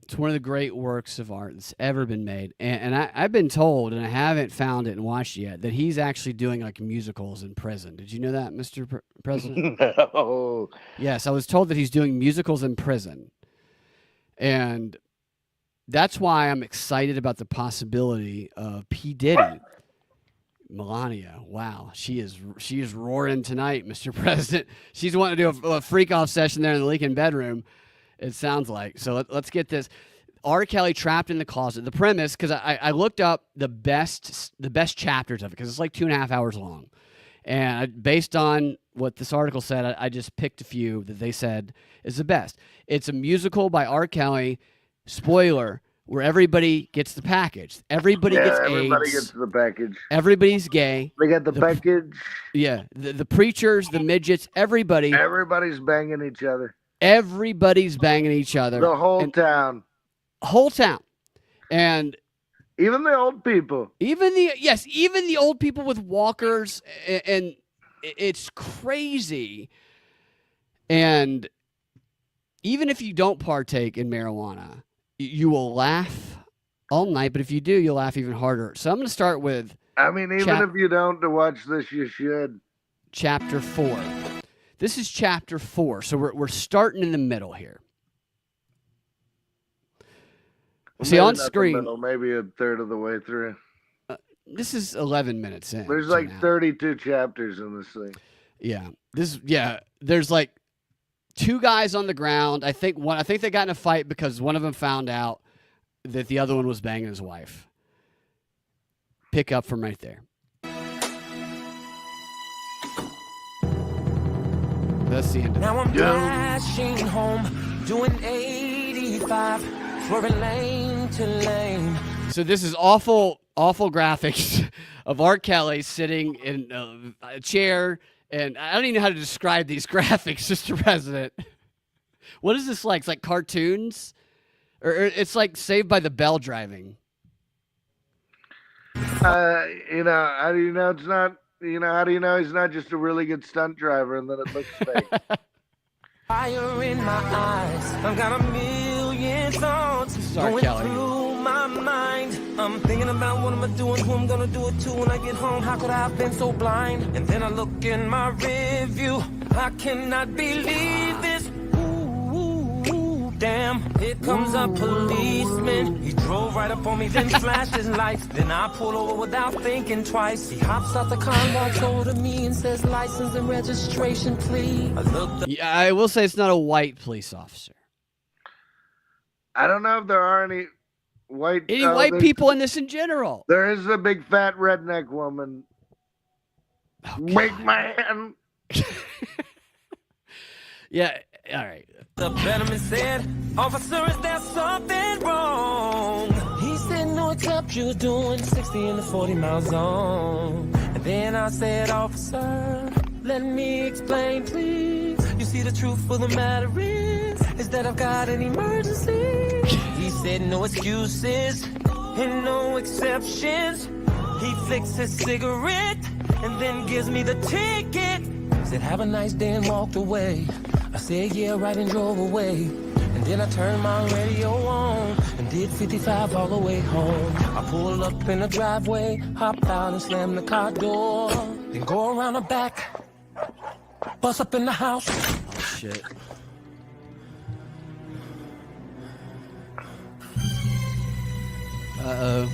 it's one of the great works of art that's ever been made. And I've been told, and I haven't found it and watched it yet, that he's actually doing like musicals in prison. Did you know that, Mr. President? No. Yes, I was told that he's doing musicals in prison. And that's why I'm excited about the possibility of P. Diddy. Melania, wow, she is roaring tonight, Mr. President. She's wanting to do a freak off session there in the Lincoln bedroom. It sounds like. So let's get this. R. Kelly, Trapped in the Closet. The premise, because I looked up the best chapters of it, because it's like 2.5 hours long, and based on what this article said, I just picked a few that they said is the best. It's a musical by R. Kelly. Spoiler: where everybody gets the package. Everybody gets AIDS. Everybody gets the package. Everybody's gay. They got the package. Yeah, the preachers, the midgets, everybody. Everybody's banging each other. Everybody's banging each other. The whole town. Whole town. And even the old people. Even the old people with walkers, and it's crazy. And even if you don't partake in marijuana, you will laugh all night, but if you do, you'll laugh even harder. So I'm going to start with... I mean, even if you don't to watch this, you should. Chapter 4. This is chapter 4, so we're starting in the middle here. See, on screen... Middle, maybe a third of the way through. This is 11 minutes in. There's like 32 chapters in this thing. Yeah. There's like 2 guys on the ground. I think they got in a fight because one of them found out that the other one was banging his wife. Pick up from right there. That's the end of Now I'm dashing home, doing 85, swerving lane to lane. So this is awful graphics of R. Kelly sitting in a chair, and I don't even know how to describe these graphics, Mr. President. What is this like? It's like cartoons? Or it's like Saved by the Bell driving. How do you know it's not? How do you know he's not just a really good stunt driver and then it looks fake? Fire in my eyes. I've got a million thoughts going through my mind. I'm thinking about what am I doing, who I'm gonna do it to when I get home. How could I have been so blind? And then I look in my review. I cannot believe this. Ooh, damn. Here comes a policeman. He drove right up on me, then flashed his lights. Then I pulled over without thinking twice. He hops out the car and walks over to me and says, license and registration, please. Yeah, I will say it's not a white police officer. I don't know if there are any white people in this in general. There is a big fat redneck woman. Oh, big man. Yeah, all right. The gentleman said, officer, is there something wrong? He said, no, except you're doing 60 in the 40 mile zone. And then I said, officer, let me explain, please. You see, the truth of the matter is that I've got an emergency. He said, no excuses and no exceptions. He flicks his cigarette and then gives me the ticket. Said, have a nice day, and walked away. I said, yeah, right, and drove away. And then I turned my radio on and did 55 all the way home. I pulled up in the driveway, hopped out and slammed the car door. Then go around the back, bust up in the house. Oh, shit. Uh-oh.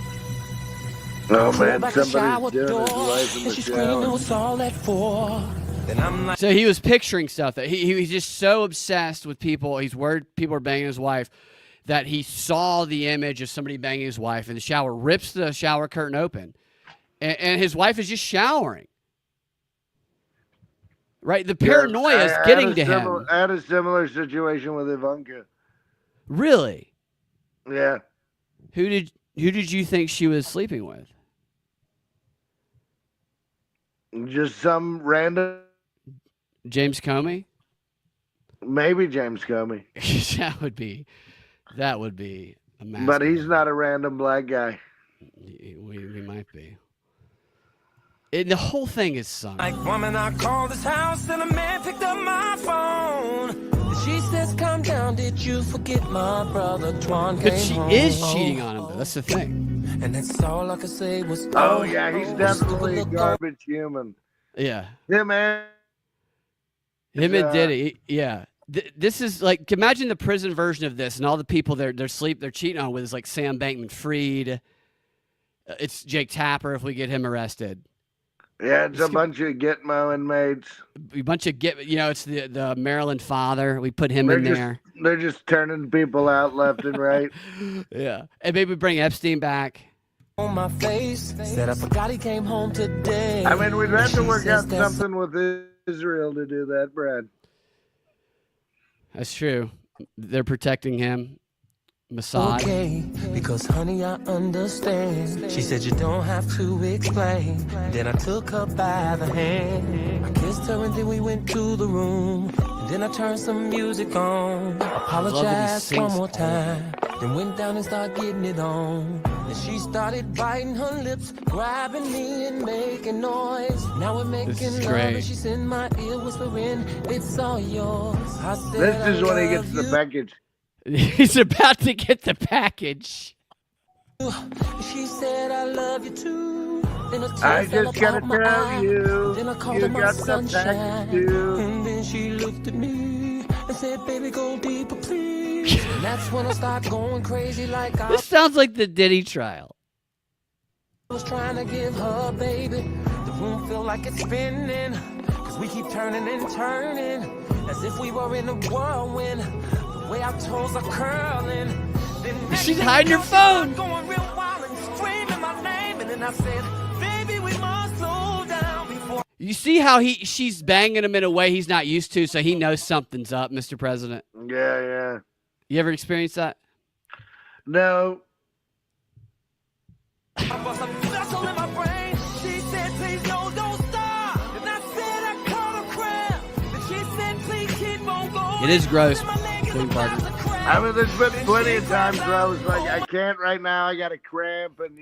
Oh, man, somebody's doing his life in the shower. What's all that for? Then I'm like, so he was picturing stuff that he was just so obsessed with people. He's worried people are banging his wife that he saw the image of somebody banging his wife in the shower, rips the shower curtain open, and his wife is just showering. Right? The paranoia is getting to him. I had a similar situation with Ivanka. Really? Yeah. Who did you think she was sleeping with? Just some random. James Comey? Maybe James Comey. that would be a massive. But he's not a random black guy. We might be. The whole thing is sung. Like, woman, I called this house and a man picked up my phone. She says, calm down, did you forget my brother Twan came But she home? is cheating on him, though. That's the thing. And that's all I could say was, oh yeah, he's definitely a garbage human. Yeah. Him and Diddy, yeah. This is like, imagine the prison version of this, and all the people they're cheating on with is like Sam Bankman-Fried. It's Jake Tapper if we get him arrested. Yeah, it's a bunch of Gitmo inmates. A bunch of it's the Maryland father. We put him in there. They're just turning people out left and right. Yeah, and maybe bring Epstein back. On my face, said I forgot he came home today. I mean, we'd have to work out something with Israel to do that, Brad. That's true. They're protecting him. Mossad. Okay, because honey, I understand. She said you don't have to explain. Then I took her by the hand. I kissed her and then we went to the room. And then I turned some music on. Apologized one more time. Then went down and started getting it on. And she started biting her lips, grabbing me and making noise. Now we're making love and she's in my ear whispering, it's all yours. I said, this is when he gets the package. He's about to get the package. She said, I love you too. I just gotta tell you, then I called you her my got the sunshine. package too. And then she looked at me and said, baby, go deeper, please. And that's when I start going crazy like This sounds like the Diddy trial. I was trying to give her, baby. The room feel like it's spinning. Cause we keep turning and turning. As if we were in a whirlwind. Way our toes are curling. She's hiding her phone. Going real wild and screaming my name. And then I said, baby, we must slow down before. You see how she's banging him in a way he's not used to, so he knows something's up, Mr. President. Yeah. You ever experienced that? No. I was a vessel in my brain. She said, please, no, don't stop. And I said, I caught a crab. And she said, please keep on going. It is gross. My leg swing partner. I mean, there's been plenty of times where I was like, I can't right now. I got a cramp, and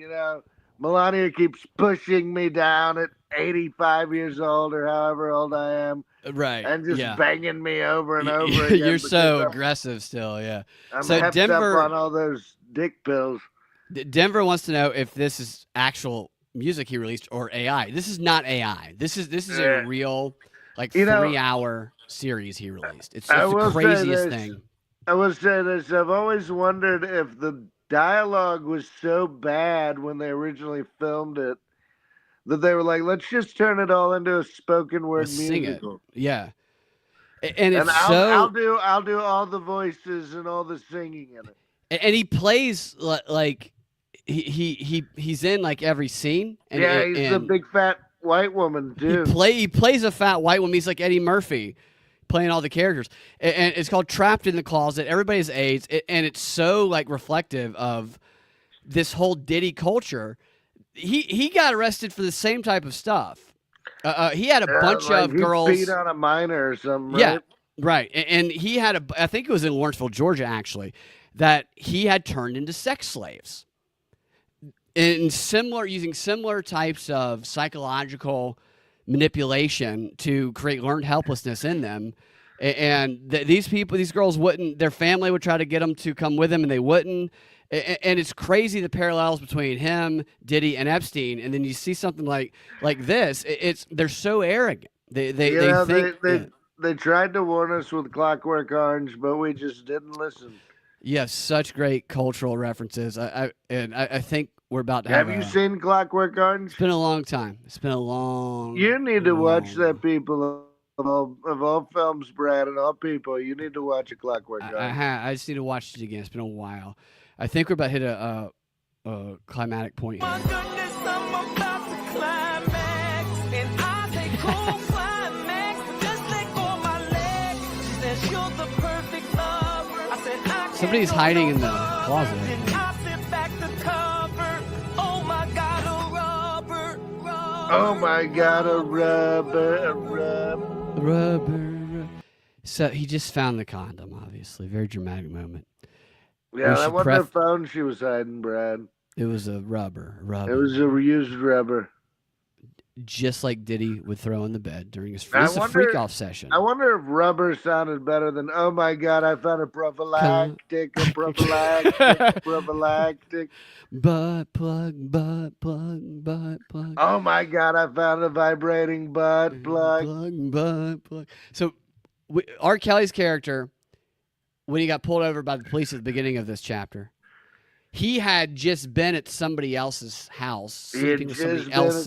Melania keeps pushing me down at 85 years old or however old I am. Right. And just banging me over and over again. You're so aggressive still, yeah. I'm so hepped Denver up on all those dick pills. Denver wants to know if this is actual music he released or AI. This is not AI. This is a real 3-hour series he released. It's the craziest thing. I will say this. I've always wondered if the dialogue was so bad when they originally filmed it that they were like, let's just turn it all into a spoken word musical. Yeah. And I'll do all the voices and all the singing in it. And he plays like he's in like every scene. And, he's a big fat white woman too. He plays a fat white woman. He's like Eddie Murphy, playing all the characters. And it's called Trapped in the Closet. Everybody's AIDS, and it's so like reflective of this whole Diddy culture. He got arrested for the same type of stuff. He had a bunch of girls beat on a minor or something. Right? Yeah, right. And he had I think it was in Lawrenceville, Georgia, actually, that he had turned into sex slaves. Using similar types of psychological manipulation to create learned helplessness in them. And these girls wouldn't, their family would try to get them to come with them and they wouldn't. And it's crazy the parallels between him, Diddy, and Epstein. And then you see something like this. They're so arrogant. They tried to warn us with Clockwork Orange, but we just didn't listen. Yes, such great cultural references. I think we're about to have. Have you seen Clockwork Orange? It's been a long time. You need to watch that, people. Of all films, Brad, and all people, you need to watch A Clockwork Orange. I just need to watch it again. It's been a while. I think we're about to hit a climatic point here. My goodness, I'm about to climax, and I say cool climax. Just let go of my leg. She says you're the perfect lover. I said somebody's hiding in the closet. And I sit back to cover. Oh my God, a rubber. Oh my God, a rubber. So he just found the condom, obviously. Very dramatic moment. Yeah, that wasn't the phone she was hiding, Brad. It was a rubber. It was a reused rubber. Just like Diddy would throw in the bed during his freak-off session. I wonder if rubber sounded better than, oh my God, I found a prophylactic. Butt plug. Oh my God, I found a vibrating butt plug. Butt plug. So R. Kelly's character, when he got pulled over by the police at the beginning of this chapter, he had just been at somebody else's house, sleeping with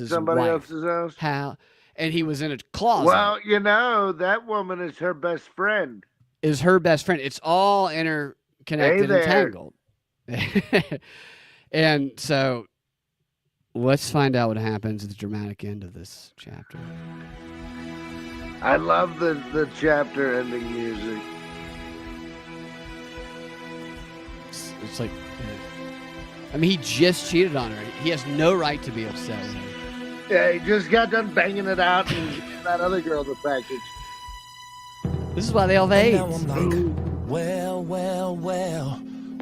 somebody else's house, and he was in a closet. Well, that woman is her best friend. It's all interconnected and tangled. And so let's find out what happens at the dramatic end of this chapter. I love the chapter ending music. It's like, I mean, he just cheated on her. He has no right to be upset with her. Yeah, he just got done banging it out and that other girl the package. This is why they all have AIDS. Now I'm like, well,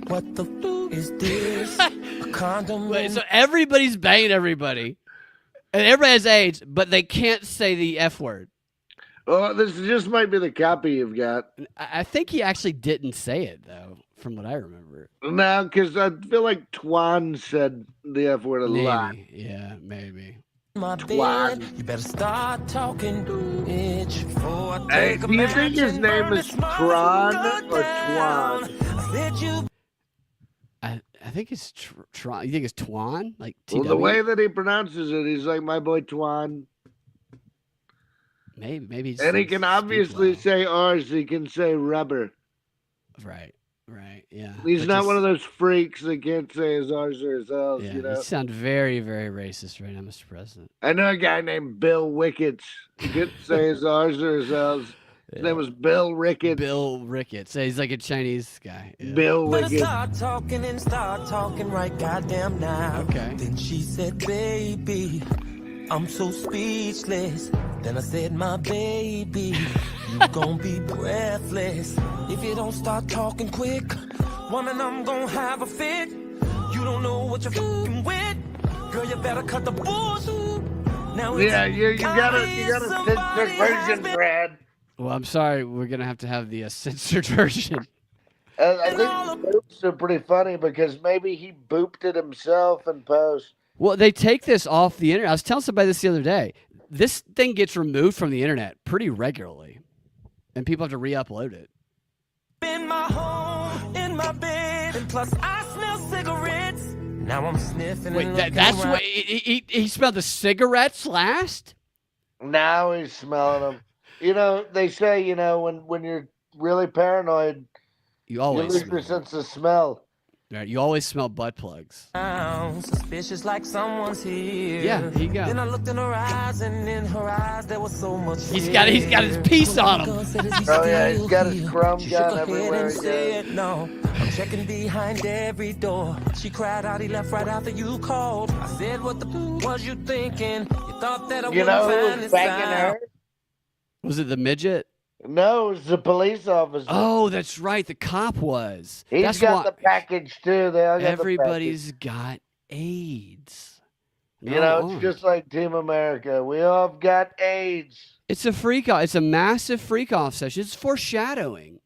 what the f is this? A condom? Wait, so everybody's banging everybody, and everybody has AIDS, but they can't say the F word. Oh, this just might be the copy you've got. I think he actually didn't say it, though, from what I remember. No, because I feel like Twan said the F word a lot. Yeah, maybe. My bed, you better start talking, bitch. Hey, do you think his name is Tron or Twan? I think it's Tron. You think it's Twan? Like Well, the way that he pronounces it, he's like, my boy Twan. Maybe. And he can obviously say ours. He can say rubber. Right. Yeah. He's not one of those freaks that can't say his ours or his else. Yeah, You sound very, very racist right now, Mr. President. I know a guy named Bill Wickets. He couldn't say his ours or his else. His name was Bill Ricketts. So he's like a Chinese guy. Yeah. Bill Wicketts. Start talking right goddamn now. Okay. Then she said, baby, I'm so speechless. Then I said, my baby, You gon' be breathless if you don't start talking quick. Woman, I'm gon' have a fit. You don't know what you're f***ing with. Girl, you better cut the bullshit. Now Yeah, you got a censored version, Brad. Well, I'm sorry. We're going to have the censored version. I think the boops are pretty funny because maybe he booped it himself in post. Well, they take this off the internet. I was telling somebody this the other day. This thing gets removed from the internet pretty regularly, and people have to re-upload it. In my home, in my bed, and plus I smell cigarettes. Now I'm sniffing. Wait, and that's around. what he smelled the cigarettes last? Now he's smelling them. You know, they say, you know, when you're really paranoid, You you always lose your smell. sense of smell. Right, you always smell butt plugs. Suspicious like someone's here. Yeah, here you go. Then I looked in her eyes, and in her eyes there was so much He's fear. got his piece on him. Oh yeah, he's got his chrome She gun shook her head everywhere and he goes. said, no, I'm checking behind every door. She cried out, he left right after you called. I said, what the was you thinking? You thought that I You wouldn't know who find was this banging out. her? Was it the midget? No, it was the police officer. Oh, that's right. The cop was. He's That's got why the package too. They all got everybody's got AIDS. the package. You know, it's just like Team America. We all have got AIDS. It's a freak off. It's a massive freak off session. It's foreshadowing.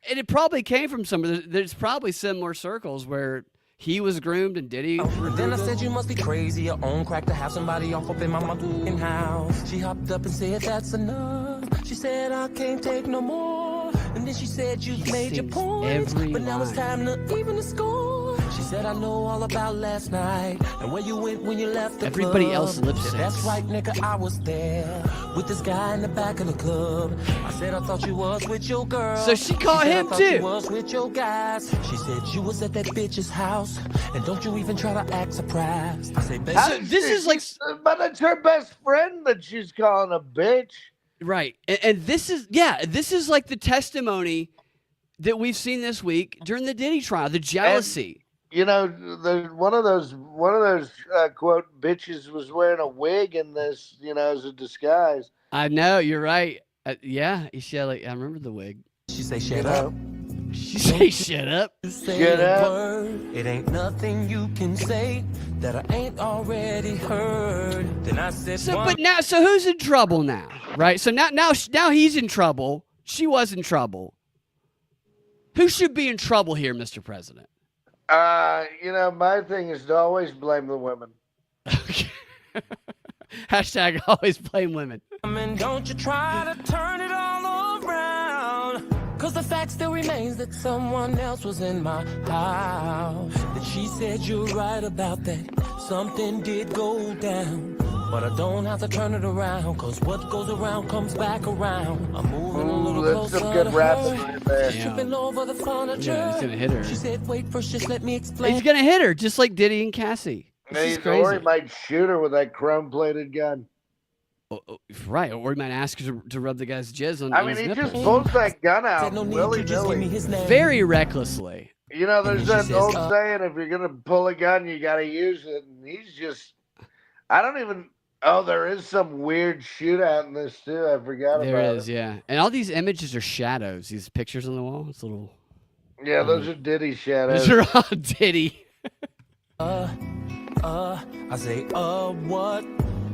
And it probably came from there's probably similar circles where he was groomed and Diddy. Then I said, you must be crazy or on crack to have somebody off up in my motherfucking house. She hopped up and said, that's enough. She said, I can't take no more. And then she said, you've made your sings point. every But now it's line. time to even the score. She said, I know all about last night and where you went when you left the Everybody club. else lip Said, that's syncs. right, nigga, I was there with this guy in the back of the club. I said, I thought you was with your girl. So she caught said, him I thought too. You was with your guys. She said, you was at that bitch's house. And don't you even try to act surprised. I said, baby, So this is like But it's her best friend that she's calling a bitch. right, and this is like the testimony that we've seen this week during the Diddy trial, the jealousy. You know, one of those quote bitches was wearing a wig in this, you know, as a disguise. I know you're right. Yeah, Shelly, I remember the wig. she say, You shut up. know, She say shut up. You say Shut a up. word, it ain't nothing you can say that I ain't already heard. Then I said, So who's in trouble now? Right. So now he's in trouble. She was in trouble. Who should be in trouble here, Mr. President? you know, my thing is to always blame the women. Hashtag always blame women. and don't you try to turn it all around. Cause the fact still remains that someone else was in my house. And she said you're right about that. Something did go down. But I don't have to turn it around. Cause what goes around comes back around. I'm moving a little That's closer some good to rapping her. right there. Yeah. Tripping over the furniture. Yeah, he's gonna hit her. She said, wait first, just let me explain. He's gonna hit her just like Diddy and Cassie. This is Or he crazy. might shoot her with that chrome-plated gun. Right, or he might ask her to rub the guy's jizz on I on mean, his he nipples. just pulls that gun out Said no need to just give me willy-nilly. his name. Very recklessly. You know, there's And that she old says, saying, if you're going to pull a gun, you got to use it. And he's just, I don't even, oh, there is some weird shootout in this, too. I forgot There about is, it. yeah. And all these images are shadows. These pictures on the wall. It's a little. Yeah, those are Diddy shadows. Those are all Diddy. I say, what?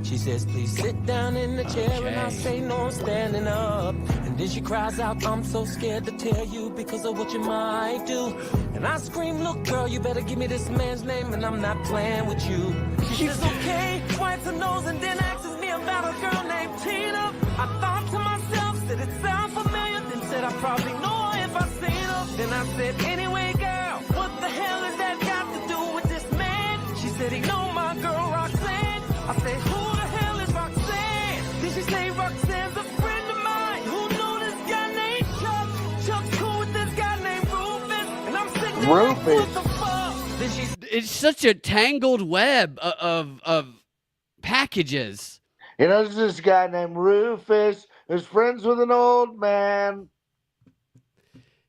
She says, please sit down in the chair. And I Okay. say, no, I'm standing up. And then she cries out, I'm so scared to tell you because of what you might do. And I scream, look, girl, you better give me this man's name and I'm not playing with you. She says, okay, wipes her nose and then asks me about a girl named Tina. I thought to myself, said it sounds familiar. Then said, I probably know her if I seen her. Then I said, anyway, girl, what the hell has that got to do with this man? She said, he know my girl Roxanne. I said, who the hell is Roxanne? Did she say Roxanne's a friend of mine? Who knew this guy named Chuck? Chuck's cool with this guy named Rufus. And I'm sitting there like, Rufus. what the fuck? Then she It's such a tangled web of packages. You know, there's this guy named Rufus who's friends with an old man.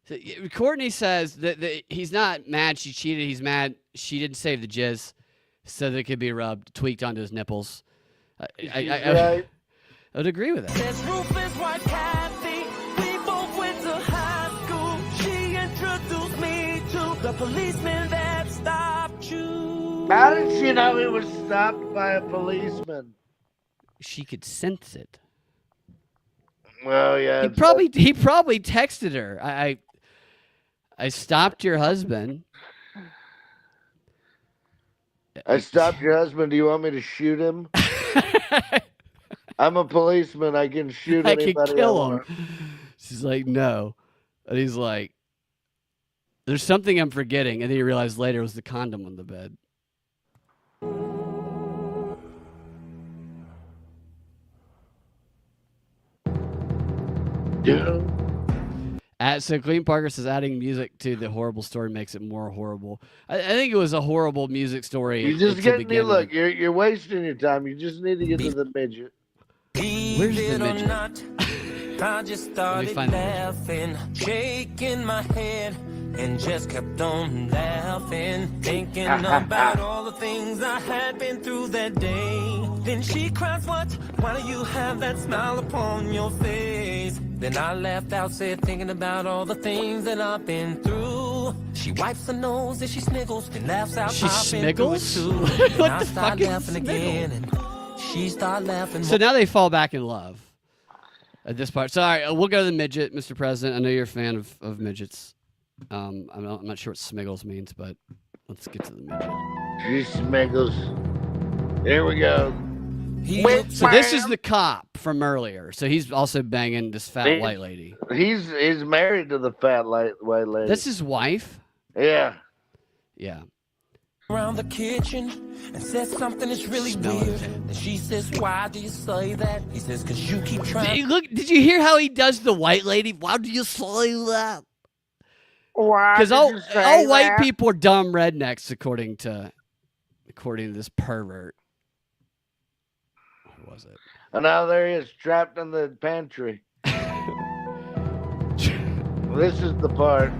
So, Courtney says that he's not mad she cheated. He's mad she didn't save the jizz so that it could be rubbed, tweaked onto his nipples. I Right? would agree with that. says Rufus, white cat, the policeman that stopped you. How did she know he was stopped by a policeman? She could sense it. Well, yeah. He probably texted her. I stopped your husband. I stopped your husband. Do you want me to shoot him? I'm a policeman. I can shoot I anybody. could kill him. She's like, no. And he's like, there's something I'm forgetting. And then he realized later it was the condom on the bed. Yeah. So Clean Parker says adding music to the horrible story makes it more horrible. I think it was a horrible music story. You just look. You're wasting your time. You just need to get to the midget. Where's the midget? I just started laughing, shaking my head, and just kept on laughing, thinking about all the things I had been through that day. Then she cries, what? Why do you have that smile upon your face? Then I laughed out, said, thinking about all the things that I've been through. She wipes her nose and she sniggles and laughs out. She smiggles? What the fuck is laughing again, and she started laughing. So now they fall back in love at this part. So all right, we'll go to the midget, Mr. President. I know you're a fan of midgets. I'm not sure what smiggles means, but let's get to the midget. She smiggles. Here we go. So this is the cop from earlier. So he's also banging this fat white lady. He's married to the fat white lady. That's his wife? Yeah. Yeah. Around the kitchen and says something that's really weird. And she says, why do you say that? He says, because you keep trying. Did you hear how he does the white lady? Why do you say that? Because all white people are dumb rednecks, according to this pervert. Who was it? And now there he is, trapped in the pantry. This is the part.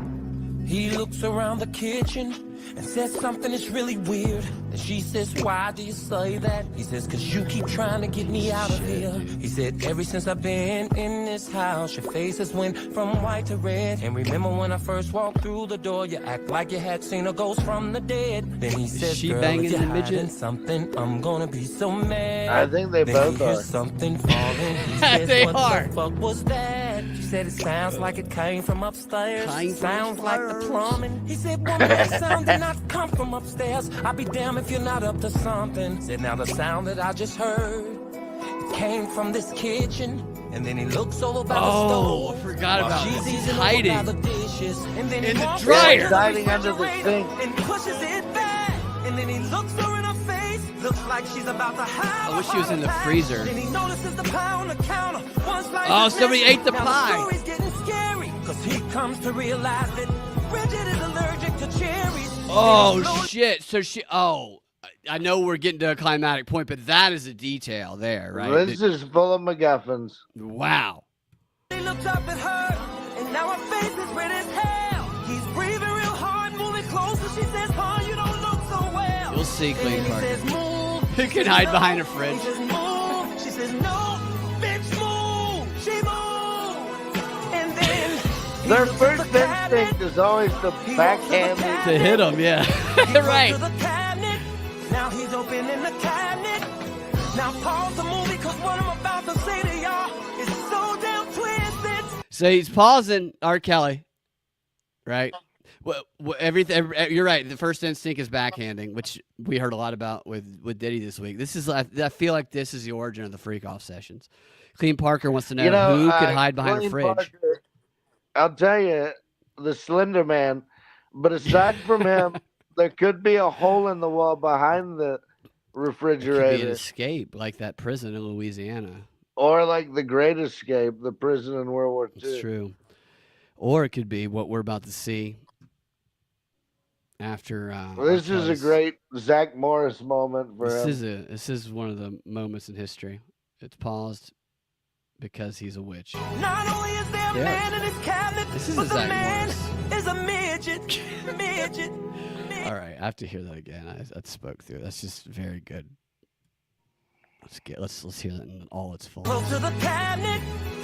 He looks around the kitchen and says something that's really weird. And she says, why do you say that? He says, because you keep trying to get me out of here. He said, ever since I've been in this house, your face has went from white to red. And remember when I first walked through the door, you act like you had seen a ghost from the dead. Then he says, she girl, banging if you're the midget? hiding something, I'm gonna be so mad. I think they then both he hears are. something falling. He says, They what are. the fuck was that? She said, it sounds like it came from upstairs. Sounds like the plumbing. He said, woman, that sound did not come from upstairs. I'll be damned if you're not up to something. Said, now the sound that I just heard, it came from this kitchen. And then he looks over by the stove. I forgot about She's this. He's easing hiding over by the dishes. And then in he the walks dryer. over to Hiding under the refrigerator sink. and pushes it back. And then he looks her in her face. Looks like she's about to have I wish she was in the freezer. Then he notices the pie on the counter. Oh, somebody ate the now pie. The story's getting scary. Because he comes to realize that Bridget is allergic to cherries. Oh, shit. So I know we're getting to a climatic point, but that is a detail there, right? This is full of MacGuffins. Wow. He looks up at her, and now her face is red as hell. He's breathing real hard, moving closer. She says, "Oh, you don't look so well." You'll see, And Clean then Parker. he says, "Move." You can hide behind a fridge. He says, "Move." She says, "No, bitch, move." She moves, and then he Their looks at first the cabinet. instinct is always to He backhand walks me. to the To hit him, yeah. He goes Right. to the cabinet. Now he's opening the cabinet. Now pause the movie, cause what I'm about to say to y'all is so damn twisted. So he's pausing R. Kelly, right? Well, everything. You're right. The first instinct is backhanding, which we heard a lot about with Diddy this week. I feel like this is the origin of the freak off sessions. Clean Parker wants to know, who could hide behind a Clean fridge. Parker, I'll tell you, the Slender Man. But aside from him, there could be a hole in the wall behind the It could be an refrigerator. escape, like that prison in Louisiana. Or like the Great Escape, the prison in World War II. It's true. Or it could be what we're about to see after. Well, this is a great Zach Morris moment for him. This is one of the moments in history. It's paused because he's a witch. Not only is there a Yeah. man in his cabinet, This is but a the Zach man Morris. is a midget. Midget. All right, I have to hear that again. I spoke through. That's just very good. Let's hear that in all its full. Close to the cabinet.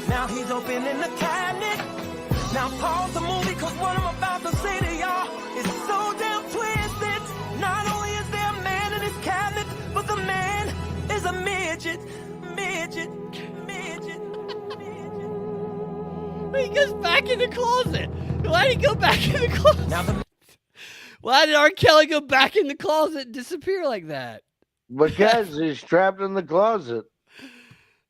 Now he's opening the cabinet. Now pause the movie, cause what I'm about to say to y'all is so He goes back in the closet. Why did he go back in the closet? Why did R. Kelly go back in the closet and disappear like that? Because he's trapped in the closet.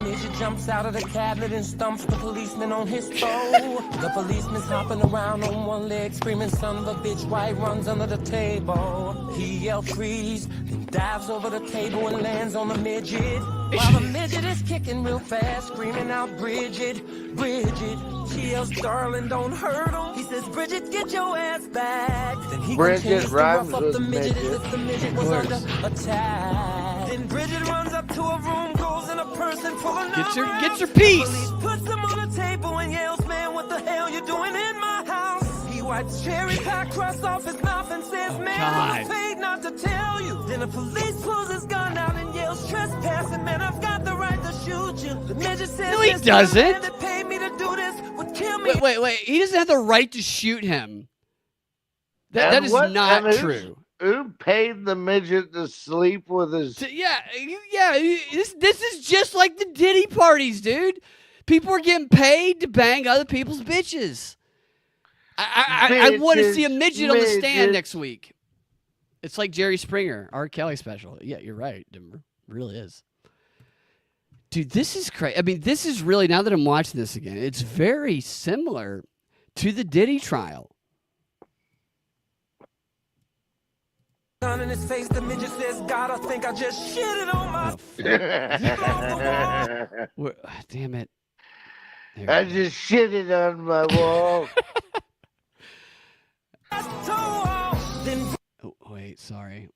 Midget jumps out of the cabinet and stumps the policeman on his toe. The policeman's hopping around on one leg, screaming, son of a bitch, why he runs under the table. He yells freeze, then dives over the table and lands on the midget. While the midget is kicking real fast, screaming out, Bridget, Bridget. She yells, darling, don't hurt him. He says, Bridget, get your ass back. Then he continues to rough up the midget as if the midget was under attack. Then Bridget runs up to a room, goes in a person full of Get your piece. Police puts him on the table and yells, man, what the hell you doing in my house? He wipes cherry pie crust off his mouth and says, man, I was paid not to tell you. Then the police pulls his gun out and yells, trespassing, man, I've got the right to shoot you. The midget says, no, he doesn't. Man that paid me to do this would kill me. Wait. He doesn't have the right to shoot him. That is not true. Who paid the midget to sleep with his... Yeah. This is just like the Diddy parties, dude. People are getting paid to bang other people's bitches. I want to see a midget on the stand next week. It's like Jerry Springer, R. Kelly special. Yeah, you're right, Denver. It really is. Dude, this is crazy. I mean, this is really, now that I'm watching this again, it's very similar to the Diddy trial. Gun in his face, the midget says, God, I think I just shitted on my... Damn it. I just shitted on my wall. Oh, wait, sorry.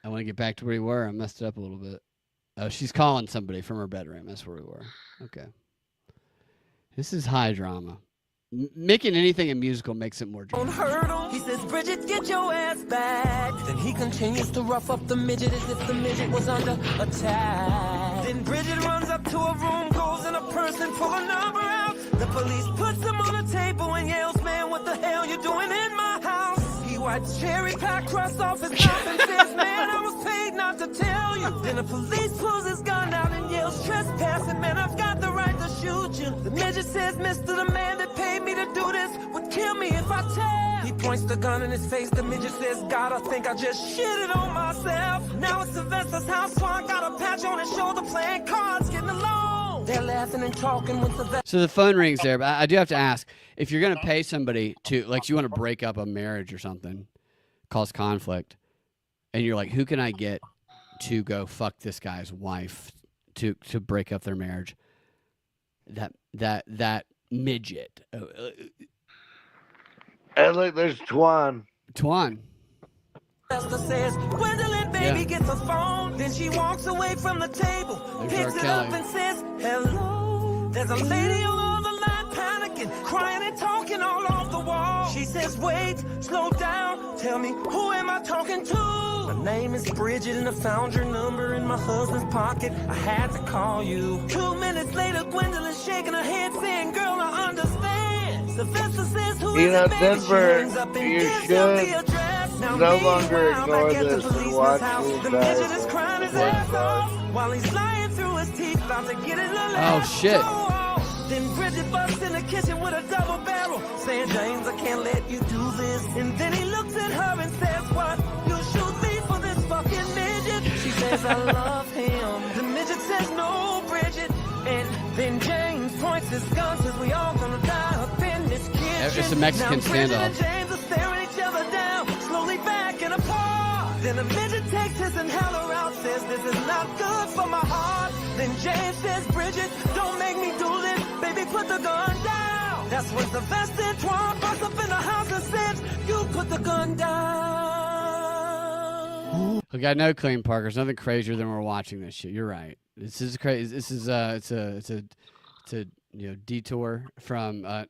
I want to get back to where we were. I messed it up a little bit. Oh, she's calling somebody from her bedroom. That's where we were. Okay. This is high drama. Making anything a musical makes it more drama. He says, Bridget, get your ass back. Then he continues to rough up the midget as if the midget was under attack. Then Bridget runs up to a room, goes in a person, pull a number out. The police puts him on the table and yells, man, what the hell you doing in my house? He wipes cherry pie crust off his mouth and says, man, I was paid not to tell you. Then the police pulls his gun out and yells, trespassing, man, I've got the right to shoot you. The midget says, mister, the man that paid me to do this would kill me if I tell. He points the gun in his face, the midget says, God, I think I just shitted on myself. Now it's Sylvester's house, so I got a patch on his shoulder playing cards, getting along. They're laughing and talking with Sylvester. So the phone rings there, but I do have to ask, if you're going to pay somebody to, like, you want to break up a marriage or something, cause conflict, and you're like, who can I get to go fuck this guy's wife to break up their marriage? That midget. And look, there's Twan. Sylvester says, Gwendolyn, baby, get the phone. Then she walks away from the table, picks it up and says, hello. There's a lady on the line panicking, crying and talking all off the wall. She says, wait, slow down, tell me, who am I talking to? My name is Bridget and I found your number in my husband's pocket. I had to call you. 2 minutes later, Gwendolyn's shaking her head saying, girl, I understand. Sylvester says, who is it, baby? Denver, She up and you gives should up the address. Now no meanwhile, longer ignore back at the this and policeman's watch house, these the guys. midget is crying his ass off while he's lying through his teeth, about to get his little ass shit. off. Then Bridget busts in the kitchen with a double barrel, saying, James, I can't let you do this. And then he looks at her and says, what? You'll shoot me for this fucking midget? She says, I love him. The midget says, no, Bridget. And then James points his gun, says, we all gonna die up in this kitchen. It's a Mexican now, Bridget standoff. and James are staring each other down, slowly backing apart. Then the midget takes his inhaler out, says, this is not good for my heart. Then James says, Bridget, don't make me do this. Baby, put the gun down. That's when Sylvester and Twan bust up in the house and says, you put the gun down. Look, I know, Clean Parker. There's nothing crazier than we're watching this shit. You're right. This is crazy. This is it's a detour from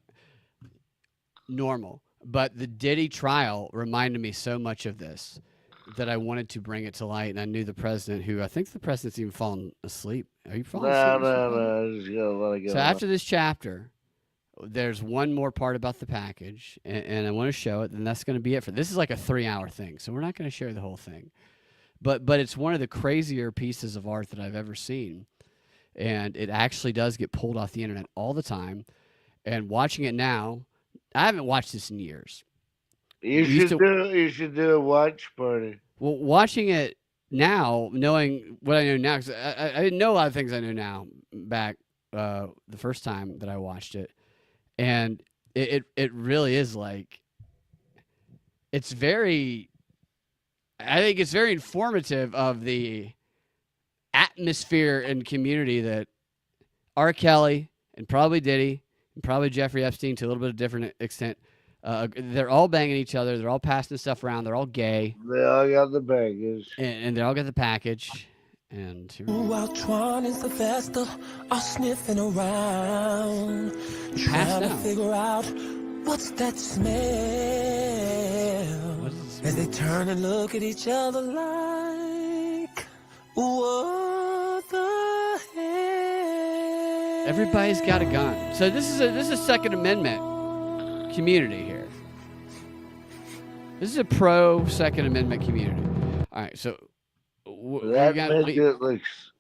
normal. But the Diddy trial reminded me so much of this that I wanted to bring it to light, and I knew the president, who I think the president's even fallen asleep. Are you falling asleep? No. Just gotta let it go. So after this chapter, there's one more part about the package, and I want to show it, and that's going to be it for this. Is like a 3-hour thing, so we're not going to share the whole thing. But it's one of the crazier pieces of art that I've ever seen, and it actually does get pulled off the internet all the time. And watching it now, I haven't watched this in years. You should do a watch party. Well, watching it now, knowing what I know now, because I didn't know a lot of things I know now back the first time that I watched it, and it really is like it's very. I think it's very informative of the atmosphere and community that R. Kelly and probably Diddy and probably Jeffrey Epstein to a little bit of different extent. They're all banging each other. They're all passing stuff around. They're all gay. They all got the baggage. And they all got the package. And While Tron and Sylvester are sniffing around, trying to figure out what's that smell. As they turn and look at each other like, what the hell? everybody's got a gun. So this is a Second Amendment community here. This is a pro Second Amendment community. All right, so That midget looks.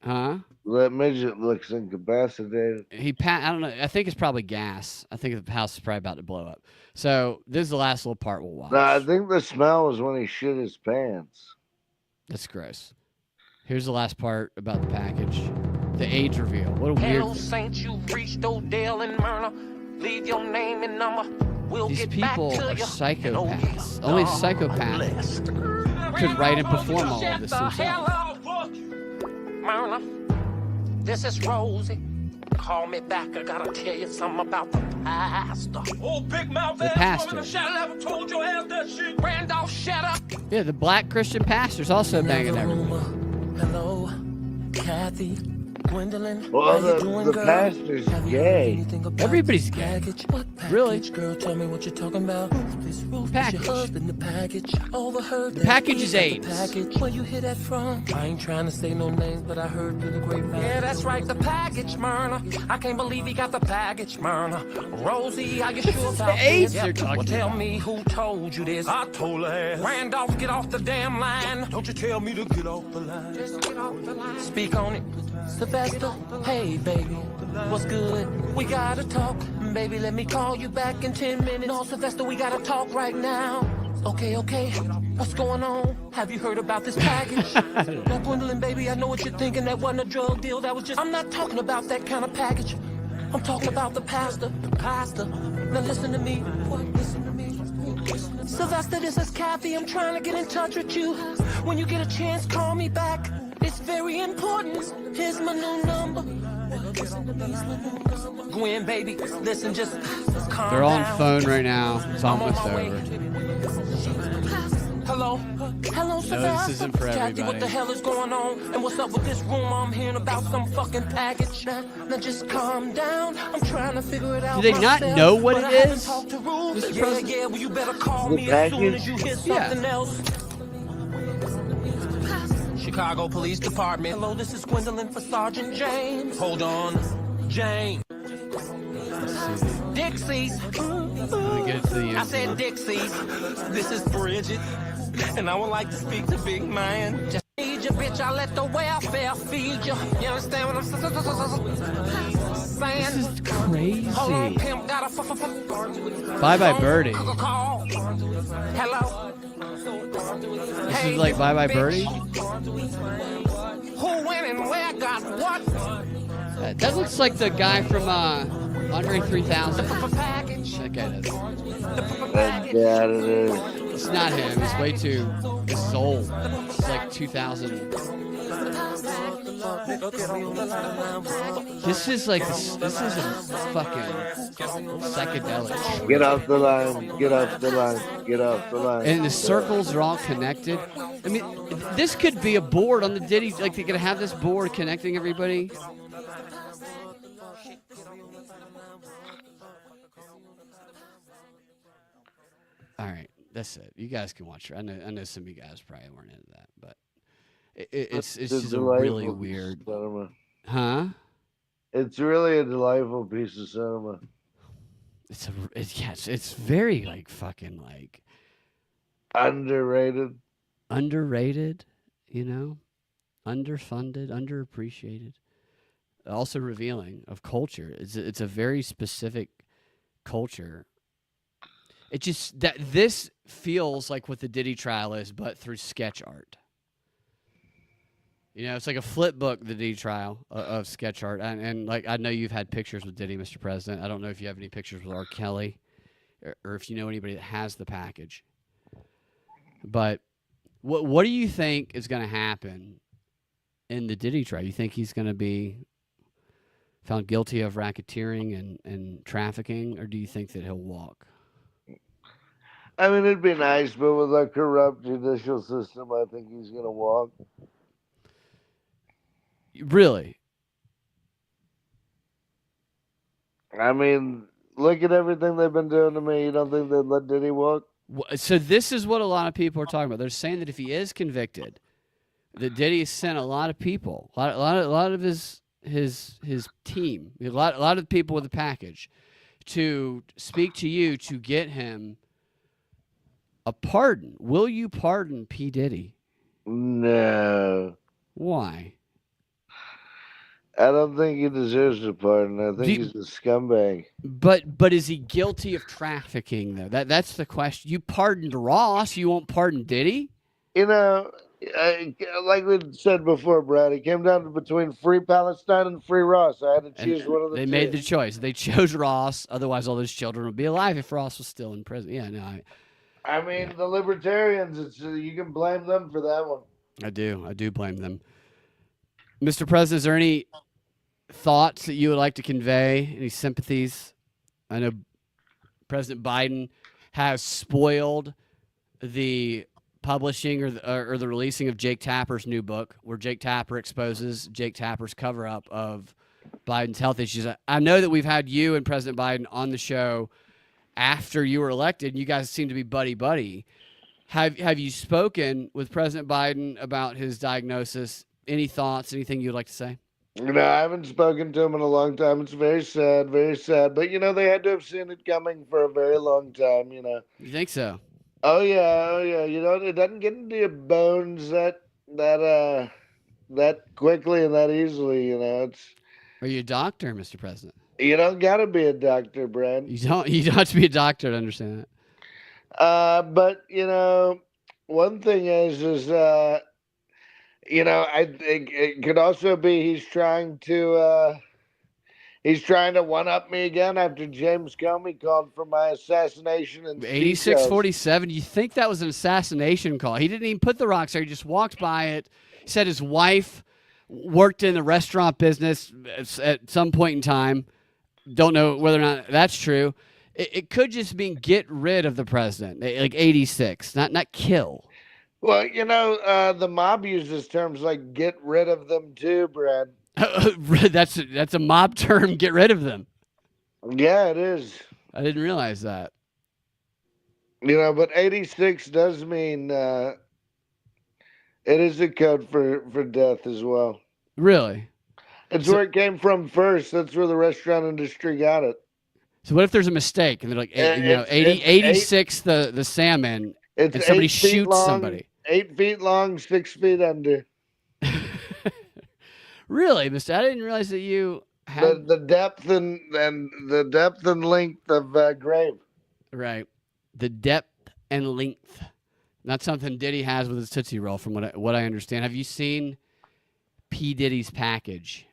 Huh? That midget looks incapacitated. I don't know. I think it's probably gas. I think the house is probably about to blow up. So this is the last little part we'll watch. No, I think the smell was when he shit his pants. That's gross. Here's the last part about the package. The age reveal. What a weird. Hello, Saint, you've reached Odell and Myrna. Leave your name and number. We'll These get people back to are you. psychopaths. Only psychopaths could write and perform all of this themselves. Myrna, this is Rosie. Call me back. I gotta tell you something about the pastor. Oh, big mouth The pastor. Never told your ass that shit. Randolph, shut up. Yeah, the black Christian pastor's also banging everybody. Hello, Kathy. Gwendolyn, Well, how you doing, the girl? pastor's Have you heard gay. anything about Everybody's this gay. package? What package? Really? Girl, tell me what you're talking about. This roof Package. is your husband, the package. Overheard The that package he is got the AIDS. package. Where you hear that from? I ain't trying to say no names, but I heard through the grapevine. Yeah, that's right, the package, Myrna. I can't believe he got the package, Myrna. Rosie, are you sure about AIDS this? they're talking Well, tell about. me who told you this. I told her. Randolph, get off the damn line. Don't you tell me to get off the line. Just get off the line. Speak on it. Sylvester, hey, baby. What's good? We gotta talk. Baby, let me call you back in 10 minutes. No, Sylvester, we gotta talk right now. Okay. What's going on? Have you heard about this package? Now, Gwendolyn, baby, I know what you're thinking. That wasn't a drug deal. That was just... I'm not talking about that kind of package. I'm talking about the pastor. The pastor. Now, listen to me. What? Listen to me. Sylvester, this is Kathy. I'm trying to get in touch with you. When you get a chance, call me back. It's very important. Here's my new number. Gwen, baby, listen, just calm They're all on down. phone right now. It's I'm on almost my way. over. Hello, Sylvester. this isn't for Kathy, everybody. what the hell is going on? And what's up with this rumor I'm hearing about some fucking package? Now just calm down. I'm trying to figure it out. Do they not myself, know what but it I haven't is, talked to Ruth. Mr. Yeah, President? well, you better call The me as soon package? as you hear Yeah. something else. Chicago Police Department. Hello, this is Gwendolyn for Sergeant James. Hold on, James. Dixie's. Let me get it to the I end. said Dixie's. This is Bridget, and I would like to speak to Big Man. Just feed you, bitch. I let the welfare feed you. You understand what I'm saying? This is crazy. Hold on, pimp. Got a Bye Bye Birdie. call. Hello. This is like Bye Bye Birdie. Who went and where got what? That looks like the guy from Andre 3000. Package. That guy does. Yeah, it is. It's not him. It's way too. This is old. It's like 2000. This is like this is a fucking psychedelic. Get off the line. Get off the line. Get off the line. And the circles are all connected. I mean, this could be a board on the Diddy. Like they could have this board connecting everybody. All right, that's it. You guys can watch it. I know some of you guys probably weren't into that, but it's just a really delightful weird, cinema. huh? It's really a delightful piece of cinema. It's very like fucking like Underrated. underrated, you know, underfunded, underappreciated. also revealing of culture. It's a very specific culture. It just that this feels like what the Diddy trial is, but through sketch art. You know, it's like a flip book, the Diddy trial of sketch art. And like, I know you've had pictures with Diddy, Mr. President. I don't know if you have any pictures with R. Kelly or if you know anybody that has the package. But what do you think is going to happen in the Diddy trial? You think he's going to be found guilty of racketeering and trafficking, or do you think that he'll walk? I mean, it'd be nice, but with a corrupt judicial system, I think he's going to walk. Really? I mean, look at everything they've been doing to me. You don't think they'd let Diddy walk? So this is what a lot of people are talking about. They're saying that if he is convicted, that Diddy has sent a lot of people, a lot of his team, a lot of people with the package, to speak to you to get him a pardon. Will you pardon P. Diddy? No. Why? I don't think he deserves a pardon. I think he's a scumbag. But is he guilty of trafficking, though? That's the question. You pardoned Ross. You won't pardon Diddy? You know, like we said before, Brad, it came down to between free Palestine and free Ross. I had to choose one of the two. They made the choice. They chose Ross. Otherwise, all those children would be alive if Ross was still in prison. Yeah, no. I mean, the libertarians, you can blame them for that one. I do blame them. Mr. President, is there any thoughts that you would like to convey? Any sympathies? I know President Biden has spoiled the publishing or the releasing of Jake Tapper's new book, where Jake Tapper exposes Jake Tapper's cover-up of Biden's health issues. I know that we've had you and President Biden on the show after you were elected, and you guys seem to be buddy-buddy. Have you spoken with President Biden about his diagnosis? Any thoughts, anything you'd like to say? No, I haven't spoken to him in a long time. It's very sad, very sad. But, you know, they had to have seen it coming for a very long time, you know. You think so? Oh, yeah. You know, it doesn't get into your bones that quickly and that easily, you know. Are you a doctor, Mr. President? You don't got to be a doctor, Brad. You don't have to be a doctor to understand that. But, you know, one thing is you know, I think it could also be he's trying to one-up me again after James Comey called for my assassination in 8647. You think that was an assassination call? He didn't even put the rocks there. He just walked by it. He said his wife worked in the restaurant business at some point in time. Don't know whether or not that's true. It could just mean get rid of the president, like 86, not kill. Well, you know, the mob uses terms like "get rid of them" too, Brad. That's a mob term. Get rid of them. Yeah, it is. I didn't realize that. You know, but 86 does mean it is a code for death as well. Really? It's where it came from first. That's where the restaurant industry got it. So what if there's a mistake and they're like, 86 the salmon, and somebody shoots somebody? 8 feet long, 6 feet under. Really, Mister? I didn't realize that you had the depth and the depth and length of grave. Right, the depth and length. Not something Diddy has with his Tootsie Roll, from what I understand. Have you seen P. Diddy's package?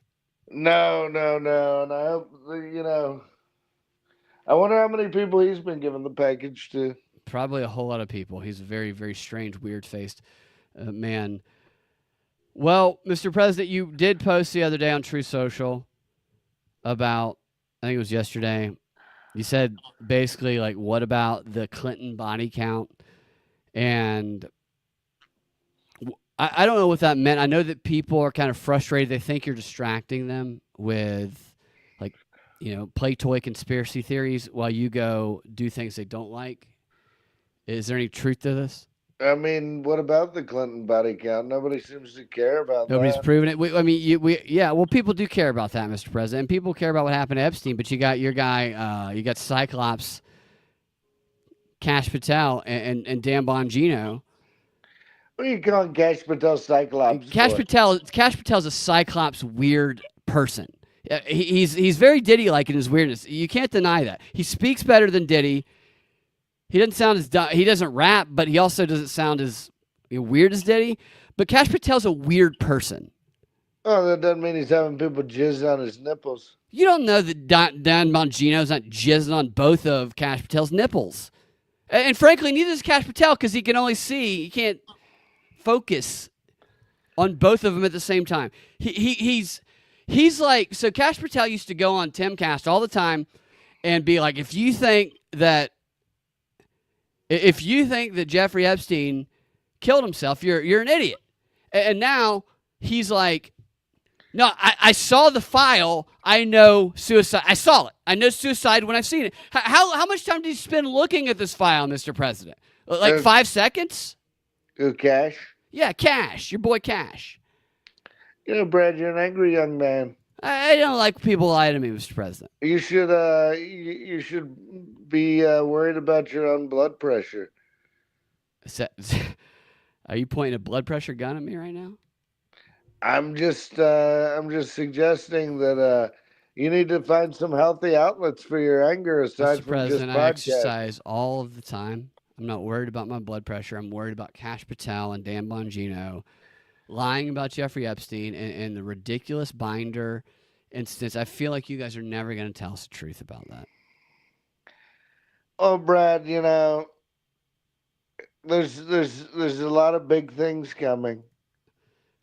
No, and I hope you know. I wonder how many people he's been giving the package to. Probably a whole lot of people. He's a very, very strange, weird-faced man. Well, Mr. President, you did post the other day on True Social about, I think it was yesterday, you said basically, like, what about the Clinton body count? And I don't know what that meant. I know that people are kind of frustrated. They think you're distracting them with, like, you know, play toy conspiracy theories while you go do things they don't like. Is there any truth to this? I mean, what about the Clinton body count? Nobody seems to care about Nobody's that. proven it. Well, people do care about that, Mr. President. And people care about what happened to Epstein, but you got your guy, you got Cyclops, Cash Patel, and Dan Bongino. What are you calling Cash Patel Cyclops? Cash Patel's a Cyclops weird person. He's very Diddy-like in his weirdness. You can't deny that. He speaks better than Diddy. He doesn't sound as dumb. He doesn't rap, but he also doesn't sound as weird as Diddy. But Cash Patel's a weird person. Oh, that doesn't mean he's having people jizz on his nipples. You don't know that Dan Bongino's not jizzing on both of Cash Patel's nipples. And frankly, neither is Cash Patel because he can only see. He can't focus on both of them at the same time. He's like, so Cash Patel used to go on Timcast all the time and be like, if you think that Jeffrey Epstein killed himself, you're an idiot. And now he's like, no, I saw the file. I know suicide. I saw it. I know suicide when I've seen it. How much time did you spend looking at this file, Mr. President? Like 5 seconds? Who, Cash? Yeah, Cash. Your boy Cash. You know, Brad, you're an angry young man. I don't like people lie to me, Mr. President. You should you should be worried about your own blood pressure. Are you pointing a blood pressure gun at me right now? I'm just suggesting that you need to find some healthy outlets for your anger aside Mr. from President, just I podcasts. exercise all of the time. I'm not worried about my blood pressure. I'm worried about Cash Patel and Dan Bongino lying about Jeffrey Epstein and the ridiculous binder instance. I feel like you guys are never going to tell us the truth about that. Oh, Brad, you know, there's a lot of big things coming.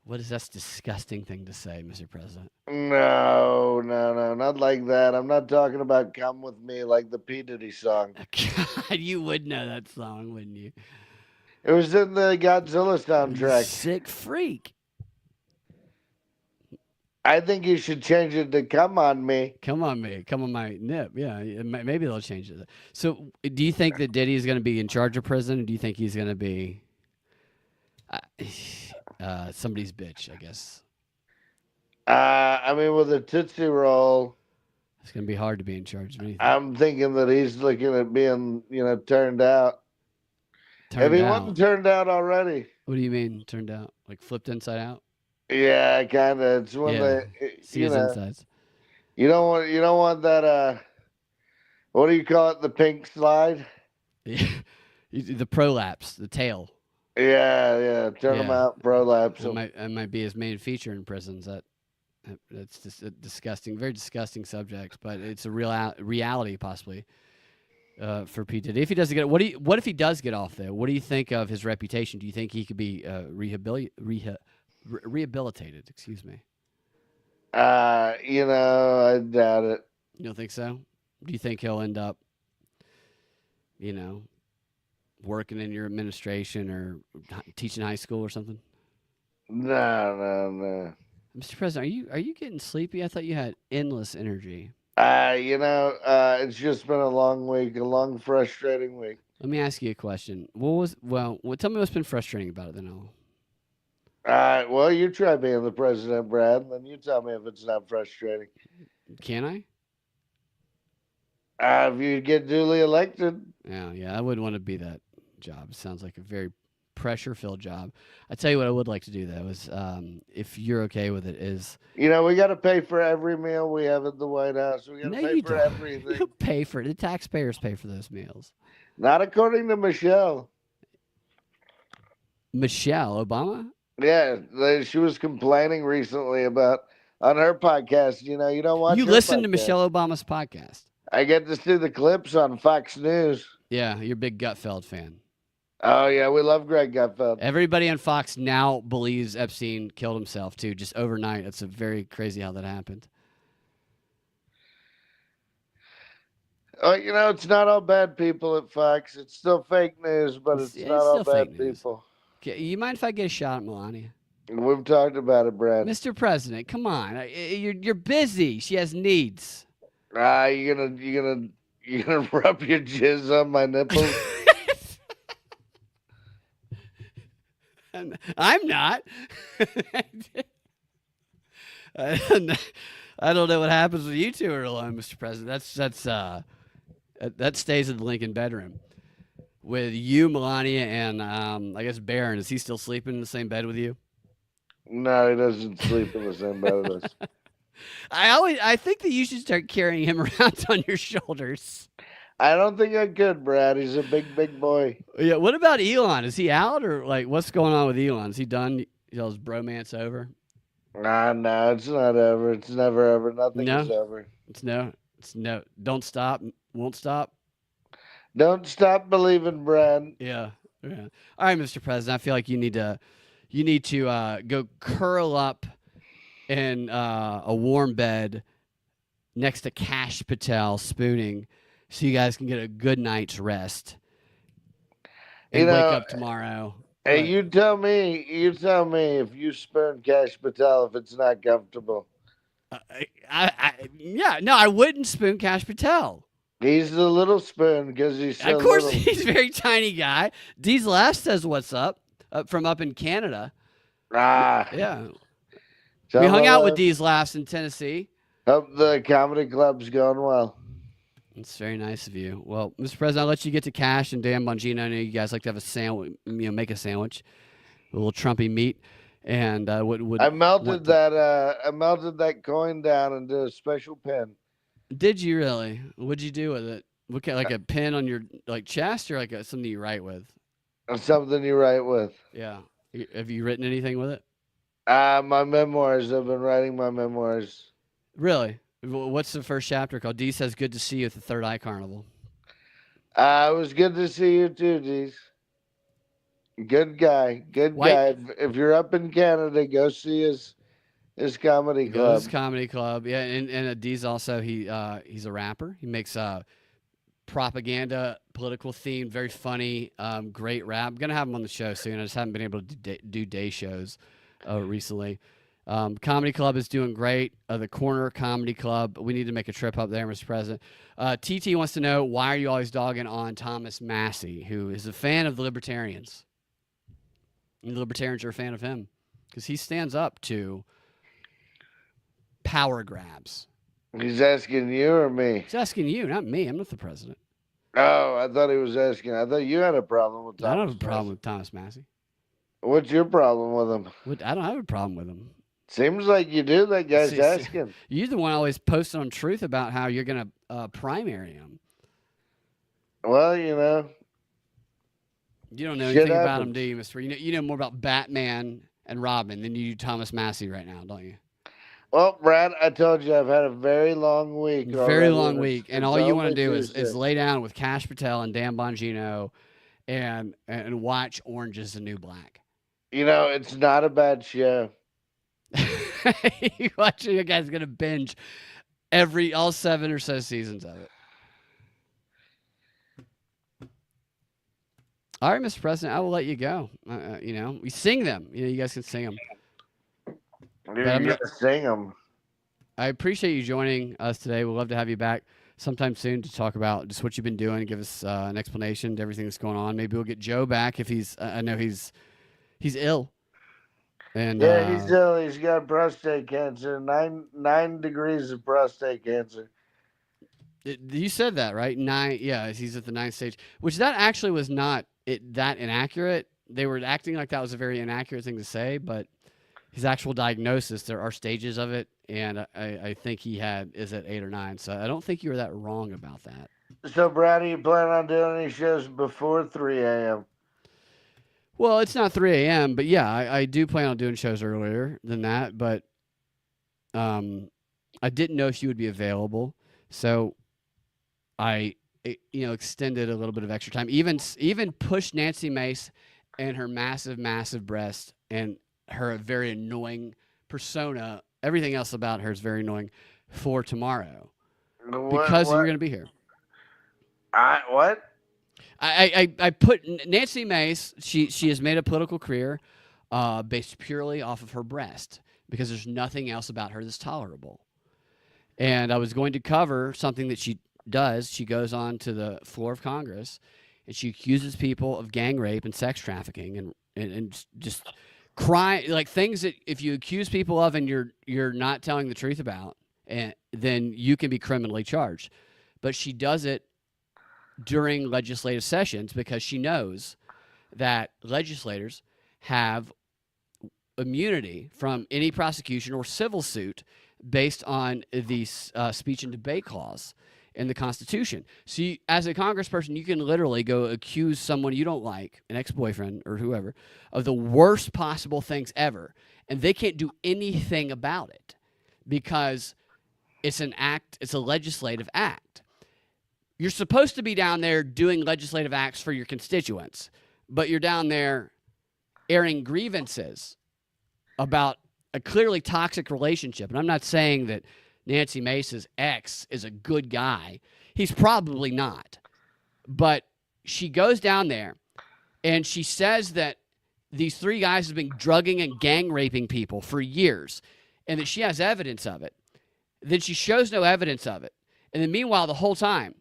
What is that disgusting thing to say, Mr. President? No, not like that. I'm not talking about "Come With Me" like the P. Diddy song. God, you would know that song, wouldn't you? It was in the Godzilla soundtrack. Sick freak. I think you should change it to "Come On Me." Come on me. Come on my nip. Yeah, maybe they'll change it. So do you think that Diddy is going to be in charge of prison? Or do you think he's going to be somebody's bitch, I guess? I mean, with a Tootsie Roll, it's going to be hard to be in charge of anything. I'm thinking that he's looking at being, turned out. If he wasn't turned out already. What do you mean turned out? Like flipped inside out? Yeah, kind of. It's when see his insides. You don't want that. What do you call it? The pink slide. Yeah, the prolapse, the tail. Yeah. Turn them out, prolapse. That might be his main feature in prisons. That's just a disgusting, very disgusting subject, but it's a real reality possibly for P. Diddy. If he does get, what if he does get off there? What do you think of his reputation? Do you think he could be rehabilitated? Excuse me. I doubt it. You don't think so? Do you think he'll end up, working in your administration or teaching high school or something? No. Mr. President, are you getting sleepy? I thought you had endless energy. It's just been a long week, a long, frustrating week. Let me ask you a question. Tell me what's been frustrating about it, then I'll. Well, you try being the president, Brad, and then you tell me if it's not frustrating. Can I? If you get duly elected. Yeah, I wouldn't want to be that job. It sounds like a very pressure-filled job. I tell you what I would like to do, though, is if you're okay with it, is... we got to pay for every meal we have at the White House. We got to pay for everything. You pay for it. The taxpayers pay for those meals. Not according to Michelle. Michelle Obama? Yeah, she was complaining recently about, on her podcast, you don't watch You listen to Michelle Obama's podcast. I get to see the clips on Fox News. Yeah, you're a big Gutfeld fan. Oh, yeah, we love Greg Gutfeld. Everybody on Fox now believes Epstein killed himself, too, just overnight. It's very crazy how that happened. Oh, it's not all bad people at Fox. It's still fake news, but it's not all bad people. Okay, you mind if I get a shot at Melania? We've talked about it, Brad. Mr. President, come on. You're busy. She has needs. You gonna rub your jizz on my nipples? I'm not. I don't know what happens when you two are alone, Mr. President. That stays in the Lincoln bedroom with you, Melania, and I guess Barron. Is he still sleeping in the same bed with you? No, he doesn't sleep in the same bed with us. I think that you should start carrying him around on your shoulders. I don't think I could, Brad. He's a big boy. Yeah. What about Elon? Is he out or like what's going on with Elon? Is he done? Is his bromance over? No, it's not over. It's never over. Nothing No. is over. It's no. Don't stop. Won't stop. Don't stop believing, Brad. Yeah. Yeah. All right, Mr. President. I feel like you need to go curl up in a warm bed next to Cash Patel spooning, so you guys can get a good night's rest and wake up tomorrow. Hey, you tell me if you spoon Cash Patel if it's not comfortable. I wouldn't spoon Cash Patel. He's the little spoon because he's so Of course, little. he's a very tiny guy. D's Last says what's up from up in Canada. Yeah. We hung out with D's Laughs in Tennessee. Hope the comedy club's going well. It's very nice of you. Well, Mr. President, I'll let you get to Cash and Dan Bongino. I know you guys like to have a sandwich, make a sandwich, a little Trumpy meat. And I melted that coin down into a special pen. Did you really? What'd you do with it? What kind, like a pen on your chest, or like something you write with? Something you write with. Yeah. Have you written anything with it? My memoirs. I've been writing my memoirs. Really? What's the first chapter called? D says, "Good to see you at the Third Eye Carnival." It was good to see you too, D's. Good guy. Guy. If you're up in Canada, go see his comedy club. His comedy club. Yeah, and D's also he's a rapper. He makes propaganda, political themed, very funny, great rap. I'm gonna have him on the show soon. I just haven't been able to do day shows recently. Comedy Club is doing great. The Corner Comedy Club. We need to make a trip up there, Mr. President. TT wants to know, why are you always dogging on Thomas Massey, who is a fan of the Libertarians? And the Libertarians are a fan of him because he stands up to power grabs. He's asking you or me? He's asking you, not me. I'm not the president. Oh, I thought he was asking. I thought you had a problem with Thomas. I don't have a problem with Thomas Massey. What's your problem with him? I don't have a problem with him. Seems like you do. That guy's asking. You're the one always posting on Truth about how you're going to primary him. Well, you know. You don't know anything about him, do you, Mr. You know more about Batman and Robin than you do Thomas Massey right now, don't you? Well, Brad, I told you I've had a very long week. Very long week. And all you want to do is lay down with Cash Patel and Dan Bongino and watch Orange is the New Black. You know, it's not a bad show. You guys going to binge all 7 or so seasons of it. All right, Mr. President, I will let you go. We sing them. You guys can sing them. You're going to sing them. I appreciate you joining us today. We'd love to have you back sometime soon to talk about just what you've been doing, give us an explanation to everything that's going on. Maybe we'll get Joe back if he's I know he's ill. And yeah, he's ill. He's got prostate cancer, 9 degrees of prostate cancer. You said that, right? 9. Yeah, he's at the 9th stage, which that actually was not that inaccurate. They were acting like that was a very inaccurate thing to say, but his actual diagnosis, there are stages of it, and I think he is at 8 or 9. So I don't think you were that wrong about that. So, Brad, are you planning on doing any shows before 3 a.m.? Well, it's not 3 a.m., but yeah, I do plan on doing shows earlier than that, but I didn't know if you would be available, so I extended a little bit of extra time, even pushed Nancy Mace and her massive breast and her very annoying persona. Everything else about her is very annoying for tomorrow because you're going to be here. What? I put Nancy Mace. She has made a political career based purely off of her breast because there's nothing else about her that's tolerable. And I was going to cover something that she does. She goes on to the floor of Congress and she accuses people of gang rape and sex trafficking and just cry like things that if you accuse people of and you're not telling the truth about, and then you can be criminally charged. But she does it during legislative sessions because she knows that legislators have immunity from any prosecution or civil suit based on the speech and debate clause in the Constitution. So you, as a congressperson, you can literally go accuse someone you don't like, an ex-boyfriend or whoever, of the worst possible things ever, and they can't do anything about it because it's an act, it's a legislative act. You're supposed to be down there doing legislative acts for your constituents, but you're down there airing grievances about a clearly toxic relationship. And I'm not saying that Nancy Mace's ex is a good guy. He's probably not. But she goes down there and she says that these three guys have been drugging and gang raping people for years and that she has evidence of it. Then she shows no evidence of it. And then meanwhile, the whole time,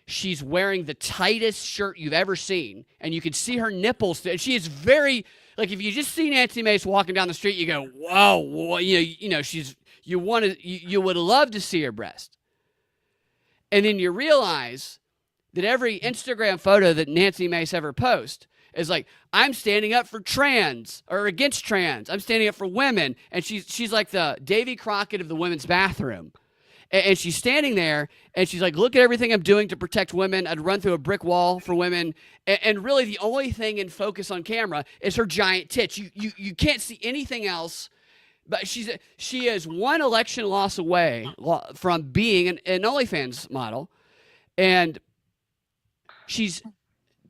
she's wearing the tightest shirt you've ever seen, and you can see her nipples. She is very, like, if you just see Nancy Mace walking down the street, you go, whoa, you would love to see her breast. And then you realize that every Instagram photo that Nancy Mace ever posts is like, I'm standing up for trans or against trans. I'm standing up for women. And she's like the Davy Crockett of the women's bathroom. And she's standing there, and she's like, look at everything I'm doing to protect women. I'd run through a brick wall for women. And really the only thing in focus on camera is her giant tits. You can't see anything else. But she is one election loss away from being an OnlyFans model. And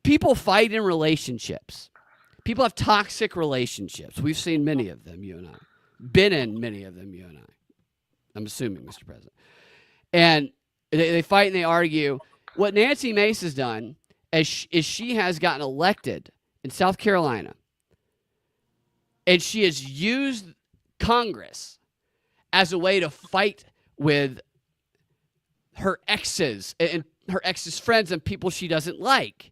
people fight in relationships. People have toxic relationships. We've seen many of them, you and I. Been in many of them, you and I. I'm assuming, Mr. President. And they fight and they argue. What Nancy Mace has done is she has gotten elected in South Carolina. And she has used Congress as a way to fight with her exes and her exes' friends and people she doesn't like.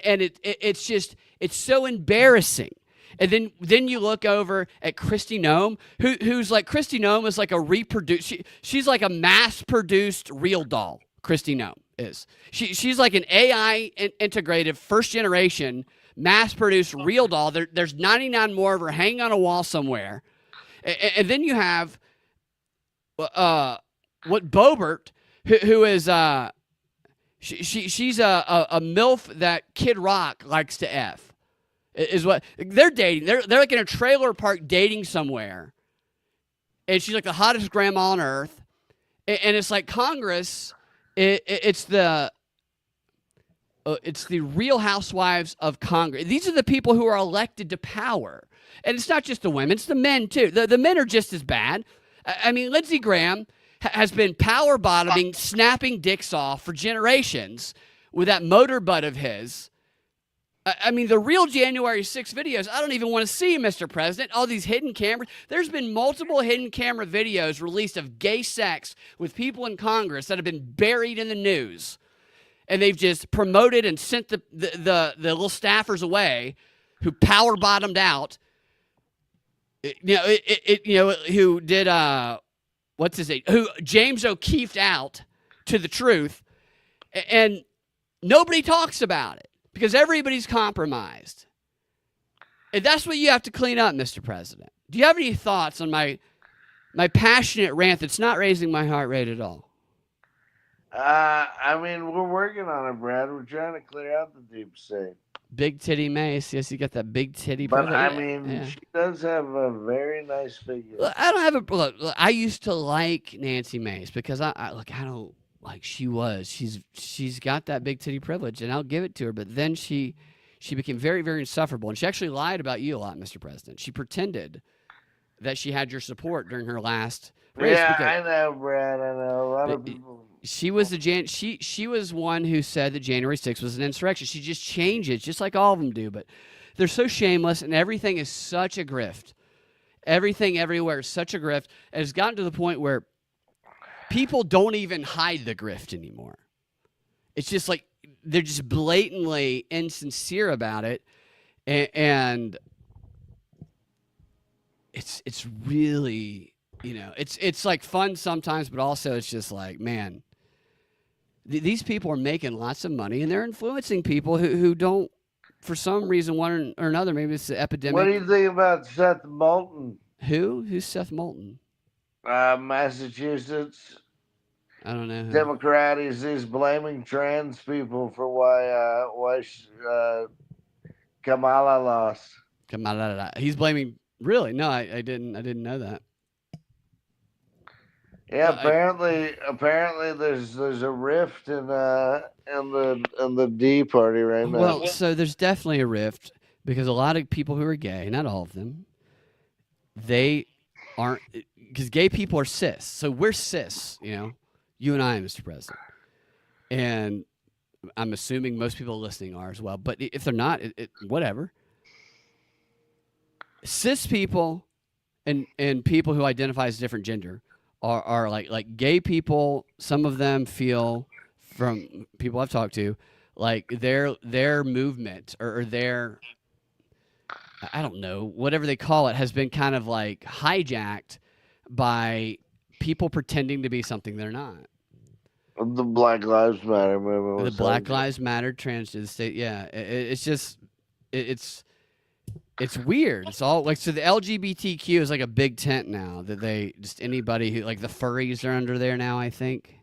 And it's so embarrassing. And then you look over at Kristi Noem, who's like, Kristi Noem is like a reproduced, she's like a mass-produced real doll, Kristi Noem is. She's like an AI integrated first-generation mass-produced real doll. There's 99 more of her hanging on a wall somewhere. And then you have what Boebert, who is she's a MILF that Kid Rock likes to F. Is what they're dating. They're like in a trailer park dating somewhere. And she's like the hottest grandma on earth. And it's like Congress, it's the Real Housewives of Congress. These are the people who are elected to power. And it's not just the women, it's the men too. The men are just as bad. I mean, Lindsey Graham has been power bottoming, snapping dicks off for generations with that motor butt of his. I mean, the real January 6 videos, I don't even want to see, Mr. President. All these hidden cameras. There's been multiple hidden camera videos released of gay sex with people in Congress that have been buried in the news. And they've just promoted and sent the little staffers away who power bottomed out. Who did, what's his name? Who James O'Keefe'd out to the truth. And nobody talks about it. Because everybody's compromised. And that's what you have to clean up, Mr. President. Do you have any thoughts on my passionate rant that's not raising my heart rate at all? I mean, we're working on it, Brad. We're trying to clear out the deep state. Big titty Mace. Yes, you got that big titty. But I mean, she does have a very nice figure. Look, I don't have a look. I used to like Nancy Mace because I don't. Like she's got that big titty privilege, and I'll give it to her. But then she became very, very insufferable, and she actually lied about you a lot, Mr. President. She pretended that she had your support during her last race. Yeah, I know, Brad. I know a lot of people. She was she was one who said that January 6th was an insurrection. She just changes, just like all of them do. But they're so shameless, and everything is such a grift. Everything everywhere is such a grift. And it's gotten to the point where people don't even hide the grift anymore. It's just like they're just blatantly insincere about it, and it's really, it's like fun sometimes, but also it's just like, man, these people are making lots of money and they're influencing people who don't, for some reason, one or another. Maybe it's the epidemic. What do you think about Seth Moulton? Who's Seth Moulton? Massachusetts. I don't know. Democrat is blaming trans people for why Kamala lost. He's blaming. Really? No, I didn't know that. Yeah, apparently there's a rift in the D party right now. Well, so there's definitely a rift because a lot of people who are gay, not all of them, they aren't, because gay people are cis. So we're cis, you and I, Mr. President. And I'm assuming most people listening are as well. But if they're not, whatever. Cis people and people who identify as a different gender are like gay people. Some of them feel, from people I've talked to, like their movement or their, I don't know, whatever they call it, has been kind of like hijacked by people pretending to be something they're not. The Black Lives Matter movement. The Black Lives Matter transgender state. Yeah, it's just it's weird. It's all like, so the LGBTQ is like a big tent now that they just, anybody who, like the furries are under there now, I think.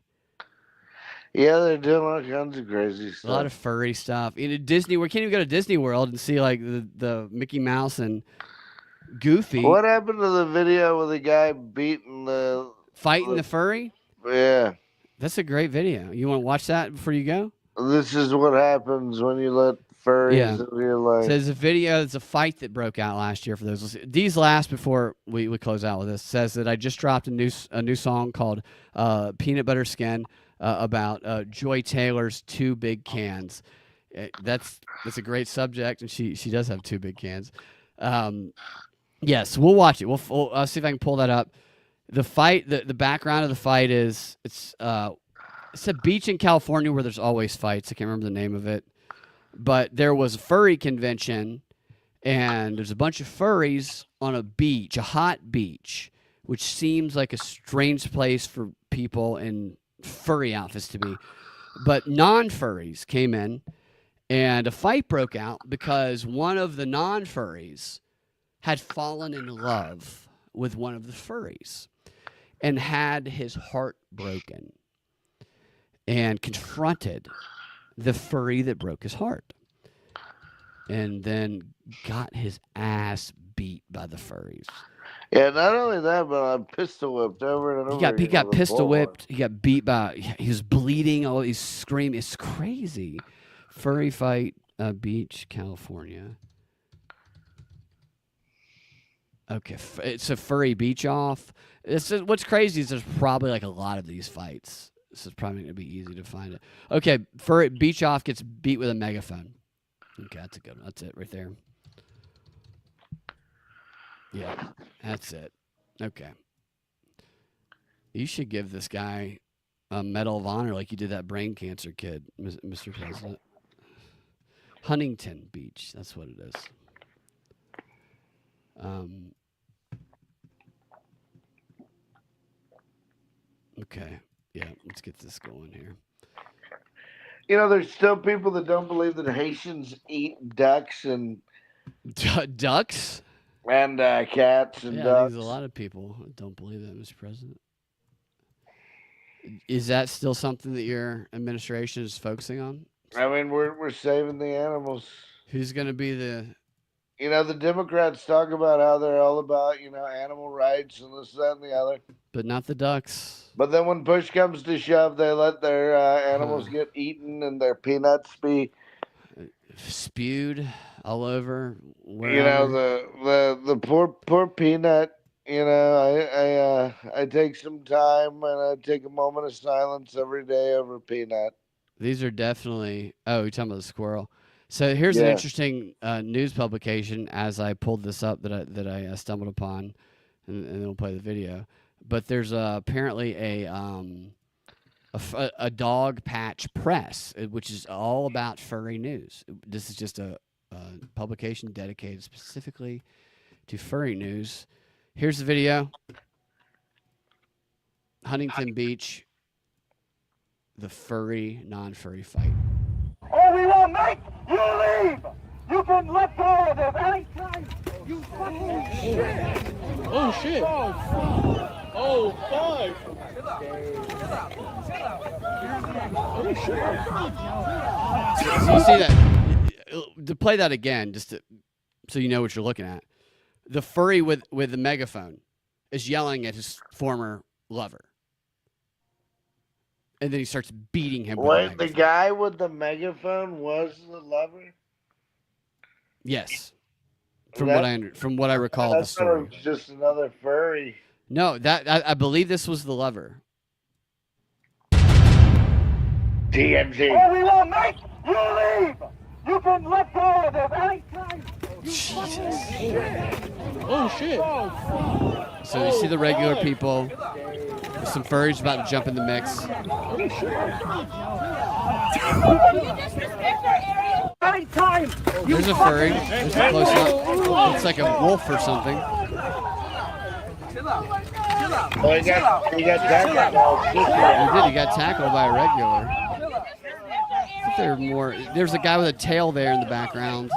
Yeah, they're doing all kinds of crazy stuff. A lot of furry stuff. Disney, we can't even go to Disney World and see like the Mickey Mouse and Goofy. What happened to the video with the guy fighting the furry? Yeah. That's a great video. You want to watch that before you go? This is what happens when you let furries into your life. So there's a video. It's a fight that broke out last year for those. These last before we close out with this. Says that I just dropped a new song called Peanut Butter Skin about Joy Taylor's 2 big cans. That's a great subject, and she does have 2 big cans. Yes, we'll watch it. I'll see if I can pull that up. The fight, the background of the fight is it's a beach in California where there's always fights. I can't remember the name of it, but there was a furry convention, and there's a bunch of furries on a beach, a hot beach, which seems like a strange place for people in furry outfits to be. But non-furries came in, and a fight broke out because one of the non-furries had fallen in love with one of the furries and had his heart broken and confronted the furry that broke his heart and then got his ass beat by the furries. Yeah, not only that, but I'm pistol whipped over and over. He got pistol whipped. He got beat by, he was bleeding. Oh, he's screaming. It's crazy. Furry fight, beach, California. Okay, it's a furry beach off. What's crazy is there's probably like a lot of these fights. This is probably going to be easy to find it. Okay, furry beach off gets beat with a megaphone. Okay, that's a good one. That's it right there. Yeah, that's it. Okay. You should give this guy a Medal of Honor like you did that brain cancer kid, Mr. President. Huntington Beach, that's what it is. Okay. Yeah, let's get this going here. There's still people that don't believe that Haitians eat ducks and ducks and cats and ducks. There's a lot of people that don't believe that, Mr. President. Is that still something that your administration is focusing on? I mean, we're saving the animals. Who's going to be the... the Democrats talk about how they're all about, animal rights and this, that, and the other. But not the ducks. But then when push comes to shove, they let their animals get eaten and their peanuts be spewed all over. Wherever. The poor peanut. I take some time and I take a moment of silence every day over peanut. These are definitely. Oh, you're talking about the squirrel. So here's an interesting news publication. As I pulled this up, that I stumbled upon, and then we'll play the video. But there's apparently a dog patch press, which is all about furry news. This is just a publication dedicated specifically to furry news. Here's the video. Huntington Beach, the furry, non-furry fight. Or we will make you leave! You can let go of him anytime! You fucking shit! Oh shit! Oh, So you see that? To play that again, so you know what you're looking at. The furry with the megaphone is yelling at his former lover. And then he starts beating him with a Wait, megaphone. the guy with the megaphone was the lover? Yes. From what I recall of the story. It was just another furry. No, I believe this was the lover. TMZ. All we want, mate, you leave. You can let go of this anytime. Oh shit! So you see the regular people. There's some furries about to jump in the mix. Anytime. There's a furry. There's a close up. Looks like a wolf or something. Oh, he got tackled. He did. He got tackled by a regular. I think there are more. There's a guy with a tail there in the background.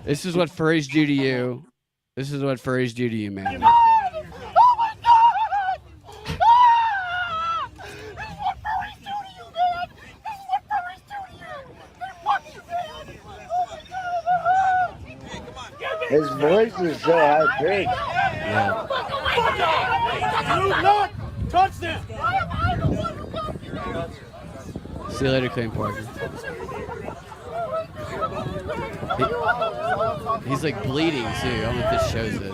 This is what furries do to you. This is what furries do to you, man. His voice is so high pitched. Yeah. Do not touch this. See you later, Clean Parker. He's like bleeding too. I don't know if this shows it.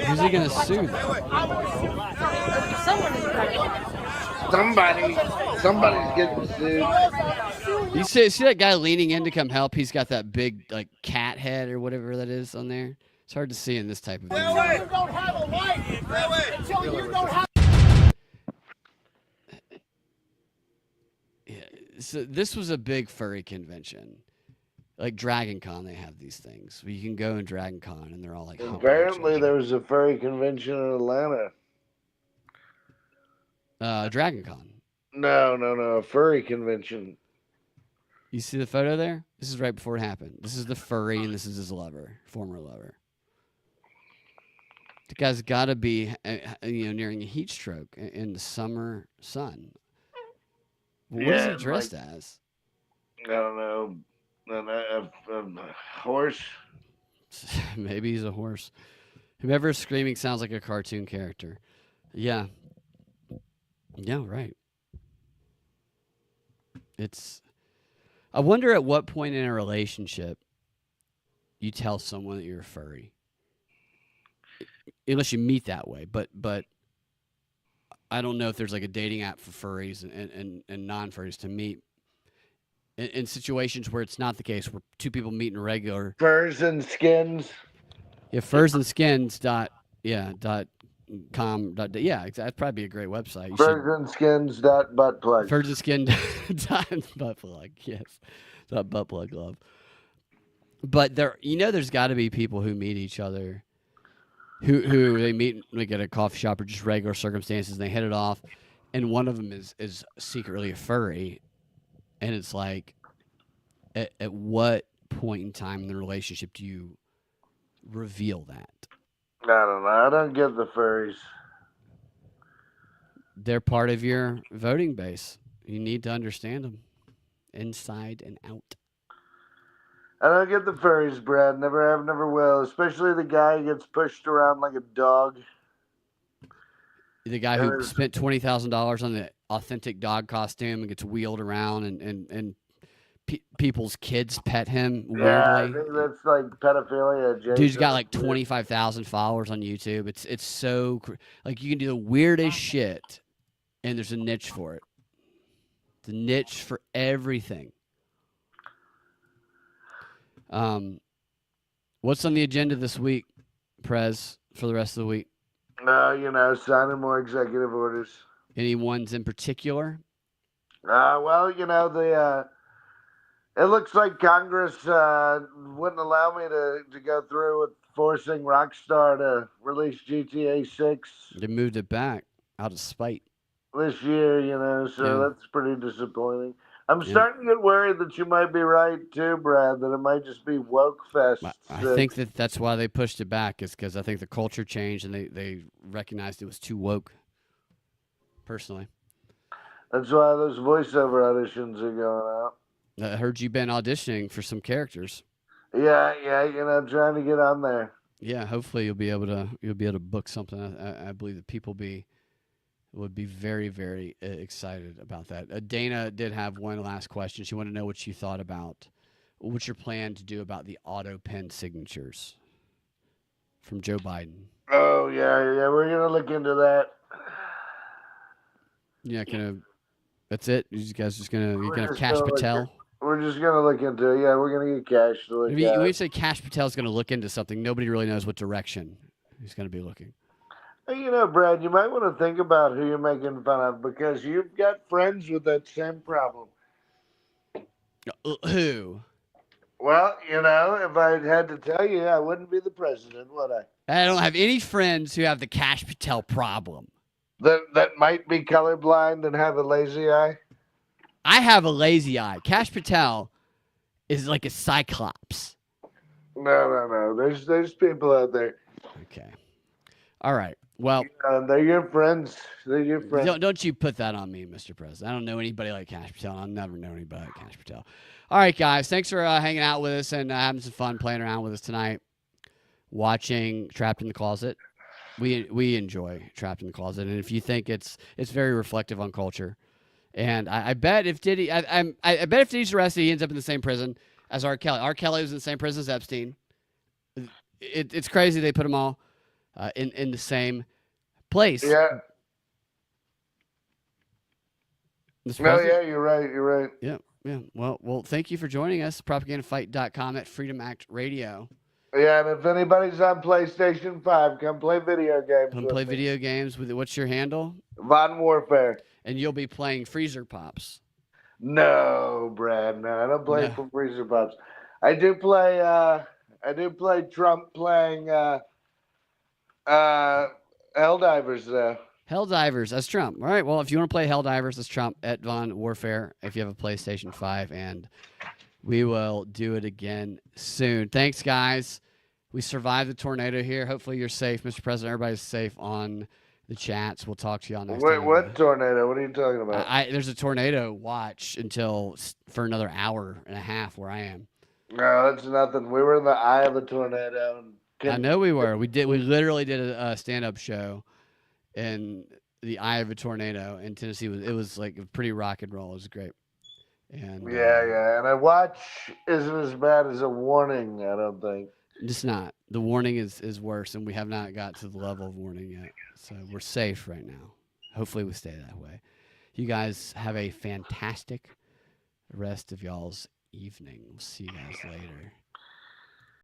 Who's he gonna sue? Somebody's getting sued. You see that guy leaning in to come help? He's got that big like cat head or whatever that is on there. It's hard to see in this type of video. You don't have a light until you don't have. Yeah, so this was a big furry convention. Like Dragon Con, they have these things where you can go in Dragon Con and they're all like. Apparently, there was a furry convention in Atlanta. Dragon Con. No, a furry convention. You see the photo there? This is right before it happened. This is the furry, and this is his lover, former lover. The guy's got to be, nearing a heat stroke in the summer sun. What is he dressed as? I don't know. A horse. Maybe he's a horse. Whoever is screaming sounds like a cartoon character. Yeah. Yeah, right. I wonder at what point in a relationship you tell someone that you're a furry. Unless you meet that way. But I don't know if there's like a dating app for furries and non-furries to meet in situations where it's not the case, where two people meet in a regular. Furs and skins. Yeah, fursandskins .com. Yeah, that'd probably be a great website. Fursandskins.buttplug. Fursandskins.buttplug. Yes, .buttplug love. But there's got to be people who meet each other, who they meet like at a coffee shop or just regular circumstances, and they hit it off, and one of them is secretly a furry, and it's like, at what point in time in the relationship do you reveal that? I don't know. I don't get the furries. They're part of your voting base. You need to understand them inside and out. I don't get the furries, Brad. Never have, never will. Especially the guy who gets pushed around like a dog. The guy who spent $20,000 on the authentic dog costume and gets wheeled around and people's kids pet him weirdly. Yeah, I think that's like pedophilia. Dude's got like 25,000 followers on YouTube. It's so like you can do the weirdest shit, and there's a niche for it. The niche for everything. What's on the agenda this week, Prez, for the rest of the week? Signing more executive orders. Any ones in particular? It looks like Congress wouldn't allow me to go through with forcing Rockstar to release GTA 6. They moved it back out of spite. this year, you know, so Yeah. that's pretty disappointing. I'm Yeah. starting to get worried that you might be right too, Brad, that it might just be woke fest. I think that's why they pushed it back, is because I think the culture changed and they recognized it was too woke. Personally, That's why those voiceover auditions are going out. I heard you've been auditioning for some characters. Yeah, you know, trying to get on there. Yeah, hopefully you'll be able to book something. I believe that people would be very, very excited about that. Dana did have one last question. She wanted to know what you thought about what's your plan to do about the auto pen signatures from Joe Biden. Oh yeah, we're gonna look into that. Yeah, that's it. You guys you're gonna have just Cash gonna Patel. We're just gonna look into it. Yeah, we're gonna get Cash to look When you at. say Cash Patel's going to look into something, nobody really knows what direction he's going to be looking. Hey, you know, Brad, you might want to think about who you're making fun of because you've got friends with that same problem. Who? Well, you know, if I had to tell you, I wouldn't be the president, would I? I don't have any friends who have the Cash Patel problem. That might be colorblind and have a lazy eye. I have a lazy eye. Cash Patel is like a cyclops. No. There's people out there. Okay. All right. Well, they're your friends. They're your friends. don't you put that on me, Mr. President. I don't know anybody like Cash Patel. I'll never know anybody like Cash Patel. All right, guys. Thanks for hanging out with us and having some fun playing around with us tonight. Watching Trapped in the Closet. We enjoy Trapped in the Closet, and if you think it's very reflective on culture, and I bet if Diddy, I bet if Diddy's arrested, he ends up in the same prison as R. Kelly. R. Kelly was in the same prison as Epstein. It's crazy they put them all in the same place. Yeah. No, yeah, you're right. Yeah. Well, thank you for joining us. Propagandafight.com at Freedom Act Radio. Yeah, and if anybody's on PlayStation 5, come play video games. Come play video games with what's your handle? Von Warfare. And you'll be playing Freezer Pops. No, Brad. No, I don't play for Freezer Pops. I do play Trump playing Helldivers though. Helldivers, that's Trump. All right. Well, if you want to play Helldivers, that's Trump at Von Warfare. If you have a PlayStation 5, and we will do it again soon. Thanks, guys. We survived the tornado here. Hopefully, you're safe, Mr. President. Everybody's safe on the chats. We'll talk to you all next time. What tornado? What are you talking about? There's a tornado watch for another hour and a half where I am. No, that's nothing. We were in the eye of a tornado. I know we were. We literally did a stand-up show in the eye of a tornado in Tennessee. It was like a pretty rock and roll. It was great. And yeah. And a watch isn't as bad as a warning, I don't think. It's not. The warning is worse, and we have not got to the level of warning yet. So we're safe right now. Hopefully we stay that way. You guys have a fantastic rest of y'all's evening. We'll see you guys later.